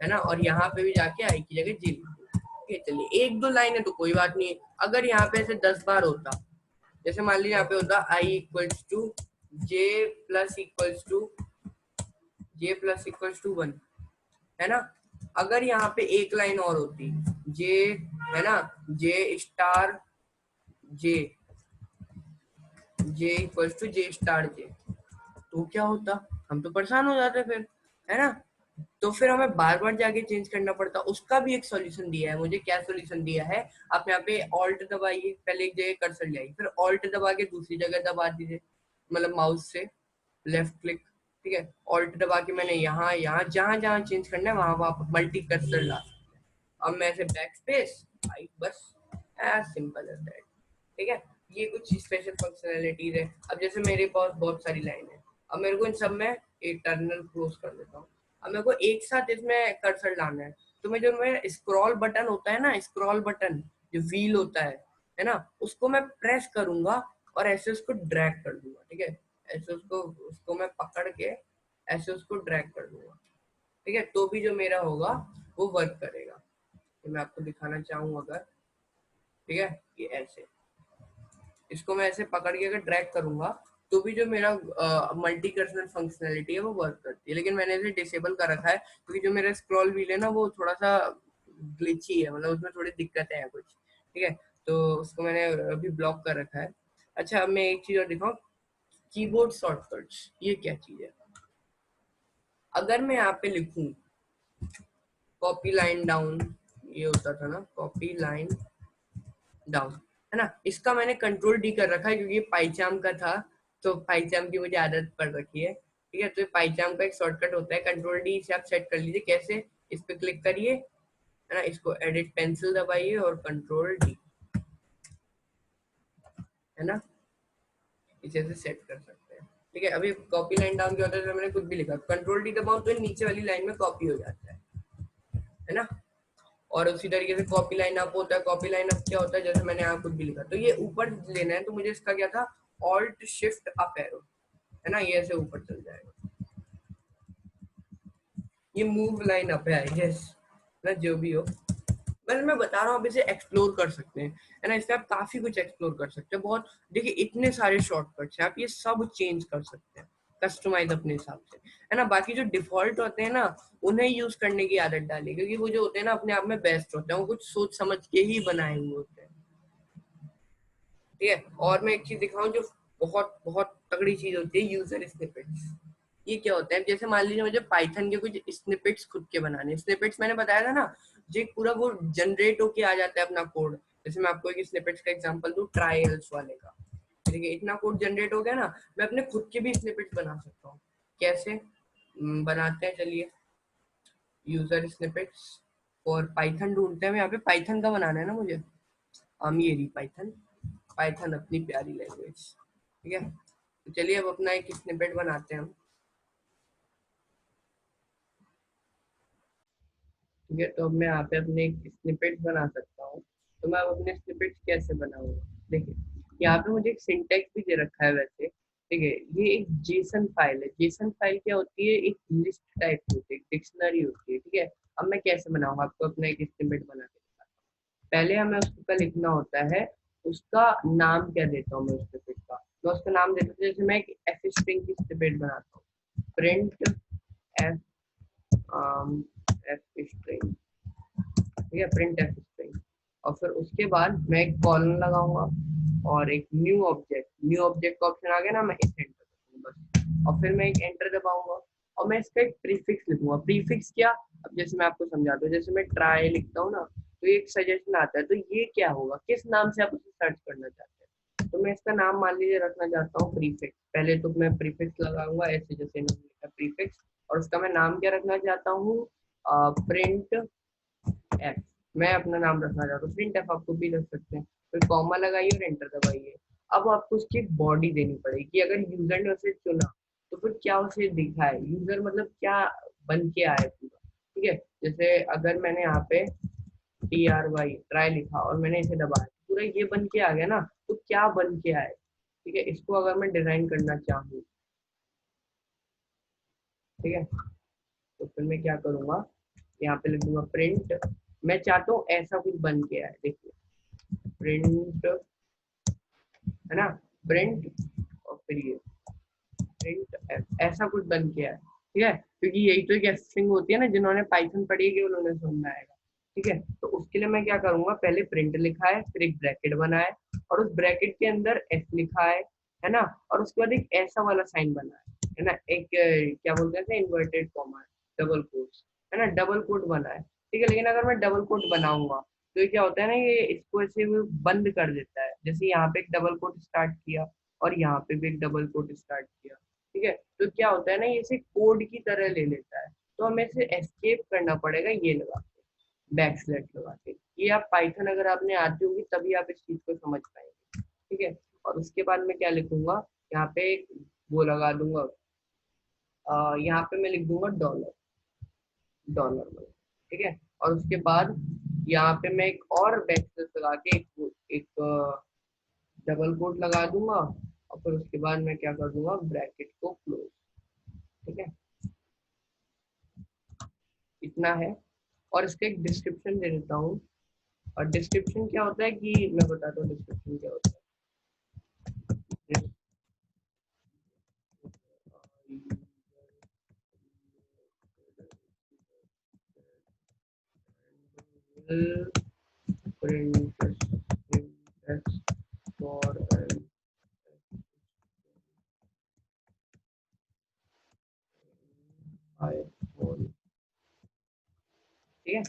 है ना, और यहाँ पे भी जाके आई की जगह जे लिख दूं। ठीक है, चलिए एक दो लाइन है तो कोई बात नहीं है। अगर यहाँ पे ऐसे 10 बार होता, जैसे मान लीजिए यहाँ पे होता I equals to J plus equals to j+=1, है ना। अगर यहाँ पे एक लाइन और होती, जे, है ना, J जे, J=J, तो क्या होता, हम तो परेशान हो जाते फिर, है ना। तो फिर हमें बार बार जाके चेंज करना पड़ता। उसका भी एक सॉल्यूशन दिया है मुझे। क्या सॉल्यूशन दिया है, आप यहाँ पे ऑल्ट दबाइए, पहले एक जगह कर्सर जाइए, फिर ऑल्ट दबा के दूसरी जगह दबा दीजिए, मतलब माउस से लेफ्ट क्लिक, ठीक है, ऑल्ट दबा के मैंने यहाँ यहाँ जहां जहां चेंज करना है वहां वहां मल्टी कर्सर ला सकते हैं। अब मैं ऐसे बैक स्पेस आई, बस एज सिंपल एज दैट। ठीक है, ये कुछ स्पेशल फंक्शनैलिटीज है। अब जैसे मेरे पास बहुत सारी लाइन है, अब मेरे को इन सब में एक टर्मिनल क्लोज कर देता हूँ। अब मेरे को एक साथ इसमें कर्सर लाना है, तो मैं जो मैं स्क्रॉल बटन होता है ना, स्क्रॉल बटन जो व्हील होता है ना, उसको मैं प्रेस करूंगा और ऐसे उसको ड्रैग कर दूंगा। ठीक है, ऐसे उसको उसको मैं पकड़ के ऐसे उसको ड्रैग कर दूंगा। ठीक है, तो भी जो मेरा होगा वो वर्क करेगा। तो मैं आपको दिखाना चाहूँ अगर, ठीक है, ये ऐसे इसको मैं ऐसे पकड़ के अगर ड्रैग करूंगा तो भी जो मेरा मल्टी कर्सर फंक्शनैलिटी है वो वर्क करती है। लेकिन मैंने इसे डिसेबल कर रखा है क्योंकि जो मेरा स्क्रॉल व्हील है ना वो थोड़ा सा ग्लिची है, मतलब उसमें थोड़ी दिक्कतें हैं कुछ। ठीक है, तो उसको मैंने अभी ब्लॉक कर रखा है। अच्छा, अब मैं एक चीज और दिखाऊं, कीबोर्ड शॉर्टकट्स, ये क्या चीज है। अगर मैं यहाँ पे लिखूं कॉपी लाइन डाउन, ये होता था ना कॉपी लाइन डाउन, है ना, इसका मैंने कंट्रोल डी कर रखा है क्योंकि पाइचाम का था, तो पाइचाम की मुझे आदत पड़ रखी है। ठीक है, तो पाइचाम का एक शॉर्टकट होता है कंट्रोल डी, से आप सेट कर लीजिए। कैसे, इस पे क्लिक करिए, है ना, इसको एडिट पेंसिल दबाइए और कंट्रोल डी, है ना, इसे से सेट कर सकते हैं। ठीक है, अभी कॉपी लाइन डाउन क्या होता है, तो मैंने कुछ भी लिखा कंट्रोल डी दबाऊं तो नीचे वाली लाइन में कॉपी हो जाता है ना। और उसी तरीके से कॉपी लाइन अप होता है। कॉपी लाइन अप क्या होता है, जैसे मैंने यहाँ कुछ भी लिखा तो ये ऊपर लेना है, तो मुझे इसका क्या था, ऑल्ट शिफ्ट अप एरो, है ना, ये ऐसे ऊपर चल जाएगा। ये मूव लाइन अप है, यस, ना जो भी हो, मैं बता रहा हूँ, आप इसे एक्सप्लोर कर सकते हैं, है ना, इससे आप काफी कुछ एक्सप्लोर कर सकते हैं। बहुत, देखिए इतने सारे शॉर्टकट्स हैं, आप ये सब चेंज कर सकते हैं, कस्टमाइज अपने हिसाब से, है ना। बाकी जो डिफॉल्ट होते हैं ना, उन्हें यूज करने की आदत डालिए, क्योंकि वो जो होते हैं ना अपने आप में बेस्ट होते हैं, वो कुछ सोच समझ के ही बनाए हुए होते हैं। ठीक है, और मैं एक चीज दिखाऊं जो बहुत बहुत तगड़ी चीज होती है, यूजर स्निपेट्स। ये क्या होता है, जैसे मान लीजिए मुझे पाइथन के कुछ स्निपेट्स खुद के बनाने, स्निपेट्स मैंने बताया था ना, जो पूरा वो जनरेट होके आ जाता है अपना कोड। जैसे मैं आपको एक स्निपेट्स का एग्जांपल दूं, ट्रायल्स वाले का, ठीक है, इतना कोड जनरेट हो गया ना, मैं अपने खुद के भी स्निपेट्स बना सकता हूँ। कैसे बनाते हैं, चलिए, यूजर स्निपेट्स और पाइथन ढूंढते हैं। यहाँ पे पाइथन का बनाना है ना मुझे, हम ये रही पाइथन, पाइथन अपनी प्यारी लैंग्वेज। ठीक है, तो चलिए अब अपना एक स्निपेट बनाते हैं हम। ठीक है, तो अब मैं यहाँ पे अपने एक स्निपेट बना सकता हूँ। तो मैं अब अपने स्निपेट कैसे बनाऊंगा, देखिए यहाँ पे मुझे एक सिंटेक्स भी दे रखा है वैसे। ठीक है, ये एक जेसन फाइल है। जेसन फाइल क्या होती है, एक लिस्ट टाइप की होती है, डिक्शनरी होती है। ठीक है, अब मैं कैसे बनाऊंगा, आपको अपना एक स्निपेट बना के दिखाता हूँ। पहले हमें उसका लिखना होता है, उसका नाम क्या देता हूँ मैं उस स्निपेट का, मैं उसका नाम देता हूँ, जैसे मैं एक एफ स्ट्रिंग की स्निपेट बनाता हूँ, प्रिंट एफ एफ स्ट्रिंग। ठीक है, प्रिंट एफ स्ट्रिंग, और फिर उसके बाद मैं एक कॉलन लगाऊंगा और एक न्यू ऑब्जेक्ट का ऑप्शन आ गया ना, मैं इसे एंटर करूंगा बस, और फिर मैं एक एंटर दबाऊंगा और मैं इसका एक प्रीफिक्स लिखूंगा। प्रीफिक्स क्या, अब जैसे मैं आपको समझाता हूँ, जैसे मैं ट्राई लिखता हूँ ना, तो एक सजेशन आता है, तो ये क्या होगा, किस नाम से आप उसे सर्च करना चाहते हैं। तो मैं इसका नाम मान लीजिए रखना चाहता हूँ प्रीफिक्स। पहले तो मैं प्रीफिक्स लगाऊंगा ऐसे, जैसे इन्होंने लिखा प्रीफिक्स, और उसका मैं नाम क्या रखना चाहता हूँ, प्रिंट एफ। मैं अपना नाम रखना चाहता हूँ प्रिंट एफ, आपको भी रख सकते हैं। फिर कॉमा लगाइए और एंटर दबाइए। अब आपको उसकी एक बॉडी देनी पड़ेगी, अगर यूजर ने उसे चुना तो फिर क्या उसे दिखा है, यूजर मतलब क्या बन के आए पूरा। ठीक है, जैसे अगर मैंने यहाँ पे ट्राई लिखा और मैंने इसे दबाया, पूरा ये बन के आ गया ना, तो क्या बन के आए। ठीक है, इसको अगर मैं डिजाइन करना चाहूँ, ठीक है, तो फिर मैं क्या करूंगा, यहाँ पे लिख दूंगा प्रिंट, मैं चाहता हूँ ऐसा कुछ बन के आए, देखिए प्रिंट, है ना, प्रिंट, और फिर ये प्रिंट ऐसा कुछ बन के आए। ठीक है, क्योंकि यही तो एक स्ट्रिंग होती है ना, जिन्होंने पाइथन पढ़ी है कि उन्होंने समझा आएगा। ठीक है, तो उसके लिए मैं क्या करूंगा, पहले प्रिंट लिखा है, फिर एक ब्रैकेट बना है, और उस ब्रैकेट के अंदर एफ लिखा है ना, और उसके बाद एक ऐसा वाला साइन बना है ना, एक क्या बोलते हैं इन्वर्टेड कॉमा, डबल कोट्स, है ना, डबल कोट बना है। ठीक है, लेकिन अगर मैं डबल कोट बनाऊंगा तो ये क्या होता है ना, ये इसको ऐसे वो बंद कर देता है, जैसे यहाँ पे एक डबल कोट स्टार्ट किया और यहाँ पे भी एक डबल कोट स्टार्ट किया। ठीक है। तो क्या होता है ना, ये इसे कोड की तरह ले लेता है, तो हमें इसे एस्केप करना पड़ेगा ये लगा के, बैक स्लैश लगा के। ये आप पाइथन अगर आपने आती होगी तभी आप इस चीज को समझ पाएंगे, ठीक है। और उसके बाद मैं क्या लिखूंगा, यहाँ पे एक वो लगा दूंगा, यहाँ पे मैं लिख दूंगा डॉलर, डॉलर में, ठीक है। और उसके बाद यहाँ पे मैं एक और बैकस्लैश लगा के एक डबल कोट लगा दूंगा, और फिर उसके बाद मैं क्या कर दूंगा, ब्रैकेट को क्लोज, ठीक है। इतना है। और इसका एक डिस्क्रिप्शन दे देता हूँ। और डिस्क्रिप्शन क्या होता है कि मैं बताता हूँ डिस्क्रिप्शन क्या होता है। print text for an iPhone, ठीक है।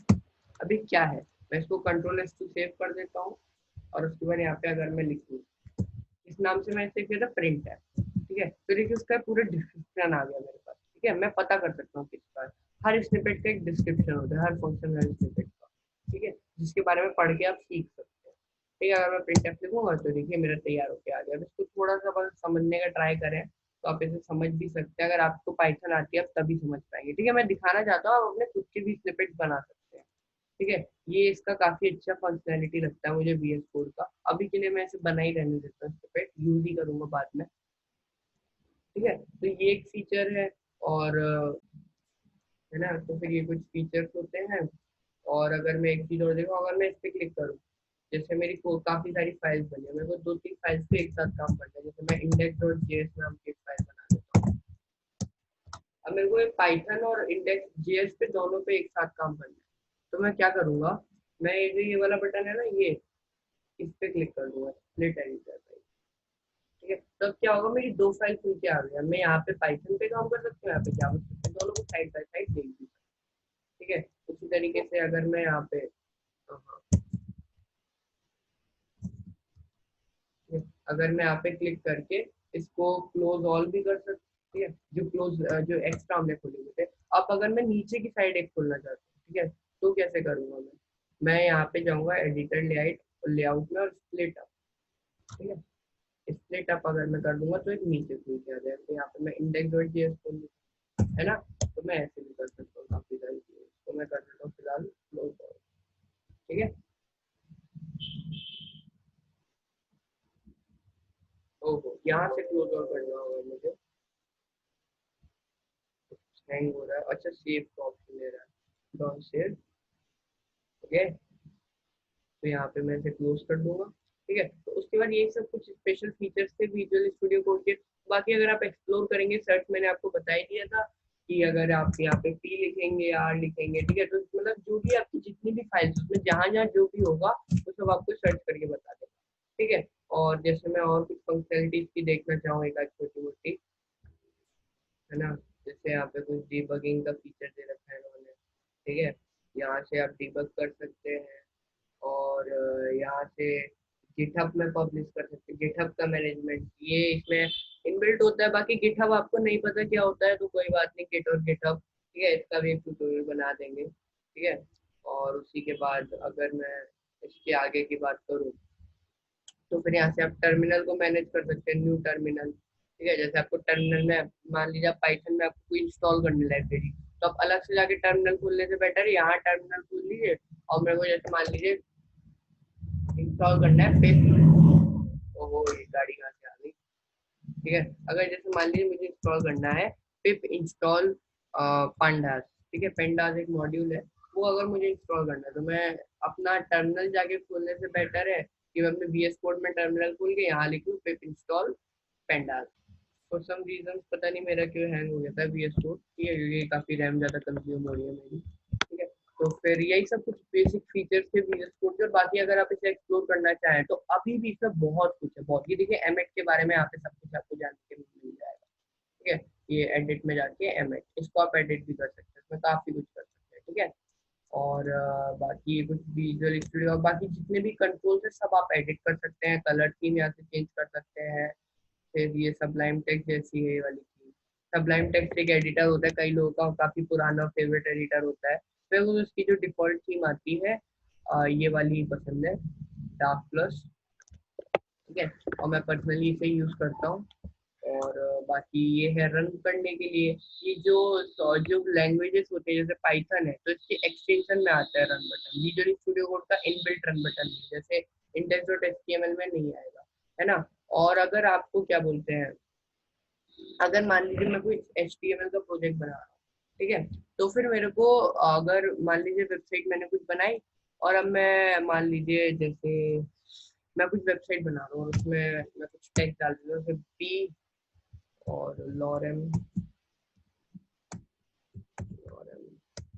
अभी क्या है, मैं इसको कंट्रोल एस टू सेव कर देता हूँ। और उसके बाद यहाँ पे अगर मैं लिखूँ, इस नाम से मैं सेव किया था, प्रिंट है, ठीक है। तो देखिए उसका पूरा डिस्क्रिप्शन आ गया मेरे पास, ठीक है। मैं पता कर सकता हूँ किसका, हर स्निपेट का एक डिस्क्रिप्शन होता है, हर फंक्शन हर स्निपेट का, ठीक है, जिसके बारे में पढ़ के आप सीख सकते हैं, ठीक है। अगर मैं प्रिंट एफ लिखूंगा तो देखिए मेरा तैयार होके आ गया। अब इसको थोड़ा सा बस समझने का ट्राई करें तो आप इसे समझ भी सकते हैं। अगर आपको पाइथन आती है आप तभी समझ पाएंगे, ठीक है। मैं दिखाना चाहता हूँ, आप अपने खुद के भी स्निपेट बना सकते हैं, ठीक है। ये इसका काफी अच्छा फंक्शनैलिटी लगता है मुझे VS कोड का। अभी के लिए मैं इसे बना ही रहने देता हूँ, स्निपेट यूज ही करूंगा बाद में, ठीक है। तो ये एक फीचर है। और है ना, तो फिर ये कुछ फीचर्स होते हैं। और अगर मैं एक चीज और देखूँ, अगर मैं इस पे क्लिक करूँ, जैसे मेरी काफी सारी फाइल्स बनी है, मेरे को 2-3 फाइल्स पे एक साथ काम करना है। जैसे मैं index.js नाम की एक फाइल बना देता हूँ। अब मेरे को पाइथन और इंडेक्स जेएस पे दोनों पे एक साथ काम करना है, तो मैं क्या करूंगा, मैं ये वाला बटन है ना, ये इस पे क्लिक कर दूंगा, स्प्लिट एडिटर, ठीक है। तब क्या होगा, मेरी 2 फाइल खुल के आ गया। मैं यहाँ पे पाइथन पे काम कर सकता हूँ, यहाँ पे जावास्क्रिप्ट पे, दोनों को साइड बाय साइड देख भी सकता हूँ, ठीक है। उसी तरीके से अगर मैं यहाँ पे अगर मैं यहाँ पे क्लिक करके इसको क्लोज ऑल भी कर सकती, ठीक है। जो क्लोज जो एक्स्ट्रा हमने खोले हुए थे, अब अगर मैं नीचे की साइड एक खोलना चाहता हूँ, ठीक है, तो कैसे करूंगा मैं यहाँ पे जाऊंगा एडिटर लेआउट में, और स्प्लिट अप, ठीक है। स्प्लिट अप अगर मैं कर दूंगा तो एक नीचे खुल के आ जाएगा। तो यहाँ पे मैं index.js खोल, है ना, तो मैं ऐसे भी कर सकता हूँ काफी सारी चीजें। तो मैं कर देता हूँ फिलहाल क्लोज ऑल, ठीक है। ओहो, यहाँ से क्लोज ऑल करना होगा मुझे, हैंग हो रहा है। अच्छा, सेव का ऑप्शन ले रहा है, डोंट सेव, ओके। तो यहाँ पे मैं इसे क्लोज कर दूंगा, ठीक है। तो उसके बाद यही सब कुछ स्पेशल फीचर्स थे विजुअल स्टूडियो कोड के। बाकी अगर आप एक्सप्लोर करेंगे, सर्च मैंने आपको बता ही दिया था कि अगर आप यहाँ पे पी लिखेंगे, आर लिखेंगे, ठीक है, तो मतलब जो भी आपकी जितनी भी फाइल्स उसमें जहाँ जहाँ जो भी होगा वो सब आपको सर्च करके बता देगा, ठीक है। और जैसे मैं और कुछ फंक्शनलिटीज की देखना चाहूँ, एक आध छोटी मोटी, है ना, जैसे यहाँ पे कुछ डीबगिंग का फीचर दे रखा है इन्होंने, ठीक है। यहाँ से आप डीबग कर सकते हैं। और यहाँ से गिटहब में पब्लिश कर सकते हैं, गिटहब का मैनेजमेंट ये इसमें इनबिल्ट होता है। बाकी गिटहब आपको नहीं पता क्या होता है तो कोई बात नहीं, गिट और गिटहब, ठीक है, इसका भी एक ट्यूटोरियल बना देंगे, ठीक है। और उसी के बाद अगर मैं इसके आगे की बात करूँ, तो फिर यहाँ से आप टर्मिनल को मैनेज कर सकते हैं, न्यू टर्मिनल, ठीक है। जैसे आपको टर्मिनल में मान लीजिए पाइथन में आपको कोई इंस्टॉल करनी लाइब्रेरी, तो आप अलग से जाके टर्मिनल खोलने से बेटर है यहाँ टर्मिनल खोल लीजिए। और मेरे को जैसे मान लीजिए इंस्टॉल करना है पिप, ओहो ये गाड़ी कहाँ से आ गई, ठीक है। अगर जैसे मान लीजिए मुझे इंस्टॉल करना है पिप इंस्टॉल पांडास, ठीक है, पेंडास एक मॉड्यूल है, वो अगर मुझे इंस्टॉल करना है तो मैं अपना टर्मिनल जाके खोलने से बेटर है कि मैं अपने VS कोड में टर्मिनल खोल के यहाँ लिख लूँ pip install pandas. For some reason पता नहीं मेरा क्यों हैंग हो गया था VS कोड, ये काफी रैम ज्यादा कंज्यूम हो रही है मेरी, ठीक है। तो फिर यही सब कुछ बेसिक फीचर्स थे VS कोड के। और बाकी अगर आप इसे एक्सप्लोर करना चाहें तो अभी भी इसमें बहुत कुछ है, बहुत। ये देखिए एमेट के बारे में यहाँ पे सब कुछ आपको जानने के मिल जाएगा, ठीक है। ये एडिट में जाके एमेट, इसको आप एडिट भी कर सकते हैं, इसमें काफी कुछ कर सकते हैं, ठीक है। और बाकी ये कुछ विजुअल स्टूडियो और बाकी जितने भी कंट्रोल्स है सब आप एडिट कर सकते हैं, कलर थीम यहाँ से चेंज कर सकते हैं। फिर ये सबलाइम टेक्स्ट जैसी है ये वाली थीम, सबलाइम टेक्स्ट एक एडिटर होता है, कई लोगों का काफी पुराना फेवरेट एडिटर होता है। फिर वो उसकी जो डिफॉल्ट थीम आती है ये वाली पसंद है, डार्क प्लस, ठीक है। और मैं पर्सनली इसे यूज करता हूँ। और बाकी ये है रन करने के लिए, ये जो लैंग्वेजेस होते हैं जैसे पाइथन है तो इसके एक्सटेंशन में आता है run button, visual studio code का इनबिल्ट रन बटन जैसे index.html में नहीं आएगा, है ना। और अगर आपको क्या बोलते हैं, अगर मान लीजिए मैं कोई HTML का प्रोजेक्ट बना रहा हूँ, ठीक है, तो फिर मेरे को अगर मान लीजिए वेबसाइट मैंने कुछ बनाई और अब मैं मान लीजिए जैसे मैं कुछ वेबसाइट बना रहा हूँ और उसमें मैं कुछ टेक्स्ट डाल दूँ जैसे पी और लॉरेम,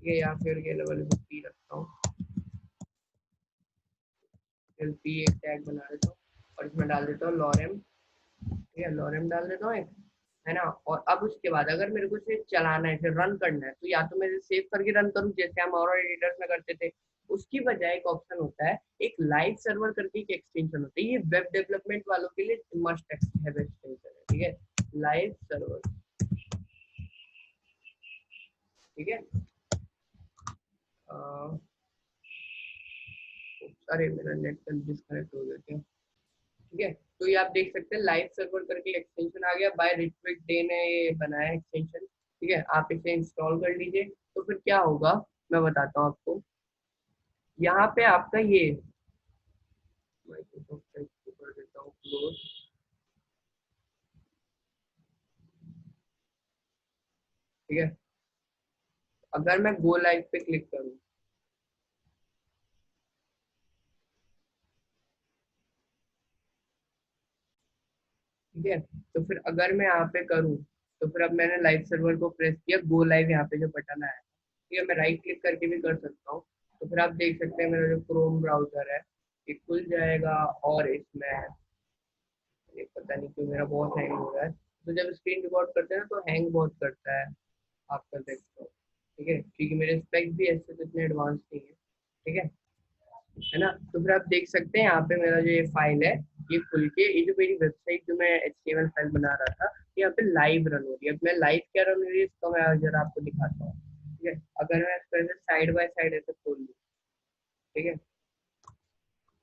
ये या फिर ये लेवल पी रखता हूँ, फिर पी एक टैग बना देता हूँ और इसमें डाल देता हूँ लॉरेम, ठीक है, लॉरेम डाल देता हूँ एक, है ना। और अब उसके बाद अगर मेरे को इसे चलाना है, फिर रन करना है, तो या तो मैं सेव करके रन करूँ जैसे हम और एडिटर्स में करते थे, उसकी बजाय एक ऑप्शन होता है, एक लाइव सर्वर करके एक एक्सटेंशन होता है, ये वेब डेवलपमेंट वालों के लिए मस्ट हैव एक्सटेंशन है, ठीक है, लाइव सर्वर, ठीक है। अरे मेरा नेट डिस्कनेक्ट हो गया क्या, ठीक है। तो ये आप देख सकते हैं लाइव सर्वर करके एक्सटेंशन आ गया, बाय ऋत्विक डे ने ये बनाया एक्सटेंशन, ठीक है। आप इसे इंस्टॉल कर लीजिए, तो फिर क्या होगा मैं बताता हूँ आपको। यहाँ पे आपका ये माइक्रोसॉफ्ट कर देता हूँ क्लोज, ठीक है। अगर मैं गो लाइव पे क्लिक करूँ, ठीक है, तो फिर अगर मैं यहाँ पे करूँ, तो फिर अब मैंने लाइव सर्वर को प्रेस किया, गो लाइव यहाँ पे जो बटन आया, ठीक है, मैं राइट क्लिक करके भी कर सकता हूँ। तो फिर आप देख सकते हैं मेरा जो क्रोम ब्राउजर है ये खुल जाएगा और इसमें ये पता नहीं क्यों मेरा बहुत हैंग हो रहा है, तो जब स्क्रीन रिकॉर्ड करते हैं ना तो हैंग बहुत करता है आपका डेस्कटॉप, ठीक है, क्योंकि मेरे स्पेक्स भी ऐसे तो इतने एडवांस नहीं है, ठीक है ना। तो फिर आप देख सकते हैं यहाँ पे मेरा जो ये फाइल है ये खुल के, ये जो मेरी वेबसाइट जो मैं HTML फाइल बना रहा था यहाँ पे लाइव रन हो रही है। अब मैं लाइव क्या रन हो रही है इसको मैं जरा आपको दिखाता हूँ, ठीक है। अगर मैं इसको ऐसे साइड बाय साइड ऐसे खोल लूँ, ठीक है,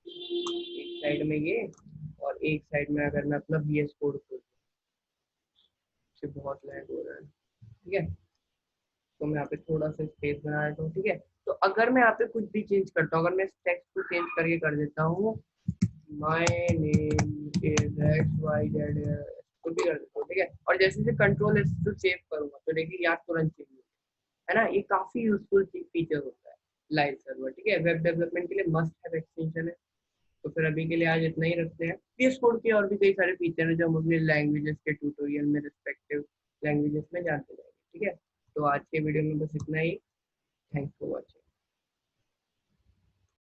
एक साइड में ये और एक साइड में अगर मैं अपना VS कोड खोल, से बहुत लैग हो रहा है, ठीक है। तो मैं यहाँ पे थोड़ा सा स्पेस बना देता हूँ, ठीक है। तो अगर मैं यहाँ पे कुछ भी चेंज करता हूँ, अगर मैं इस टेक्स्ट को चेंज करके कर देता हूँ माय नेम इज XYZ, कुछ भी कर देता हूँ, ठीक है। और जैसे जैसे कंट्रोल एस to सेव करूंगा तो देखिए याद तुरंत चेंज हो, है ना। ये काफी यूजफुल फीचर होता है लाइव सर्वर, ठीक है, वेब डेवलपमेंट के लिए मस्ट हैव एक्सटेंशन है। तो फिर अभी के लिए आज इतना ही रखते हैं। VS कोड के और भी कई सारे फीचर हैं जो हम अपने लैंग्वेजेस के ट्यूटोरियल में रिस्पेक्टिव लैंग्वेजेस में जानते जाएंगे, ठीक है। तो आज के वीडियो में बस इतना ही। Thanks for watching.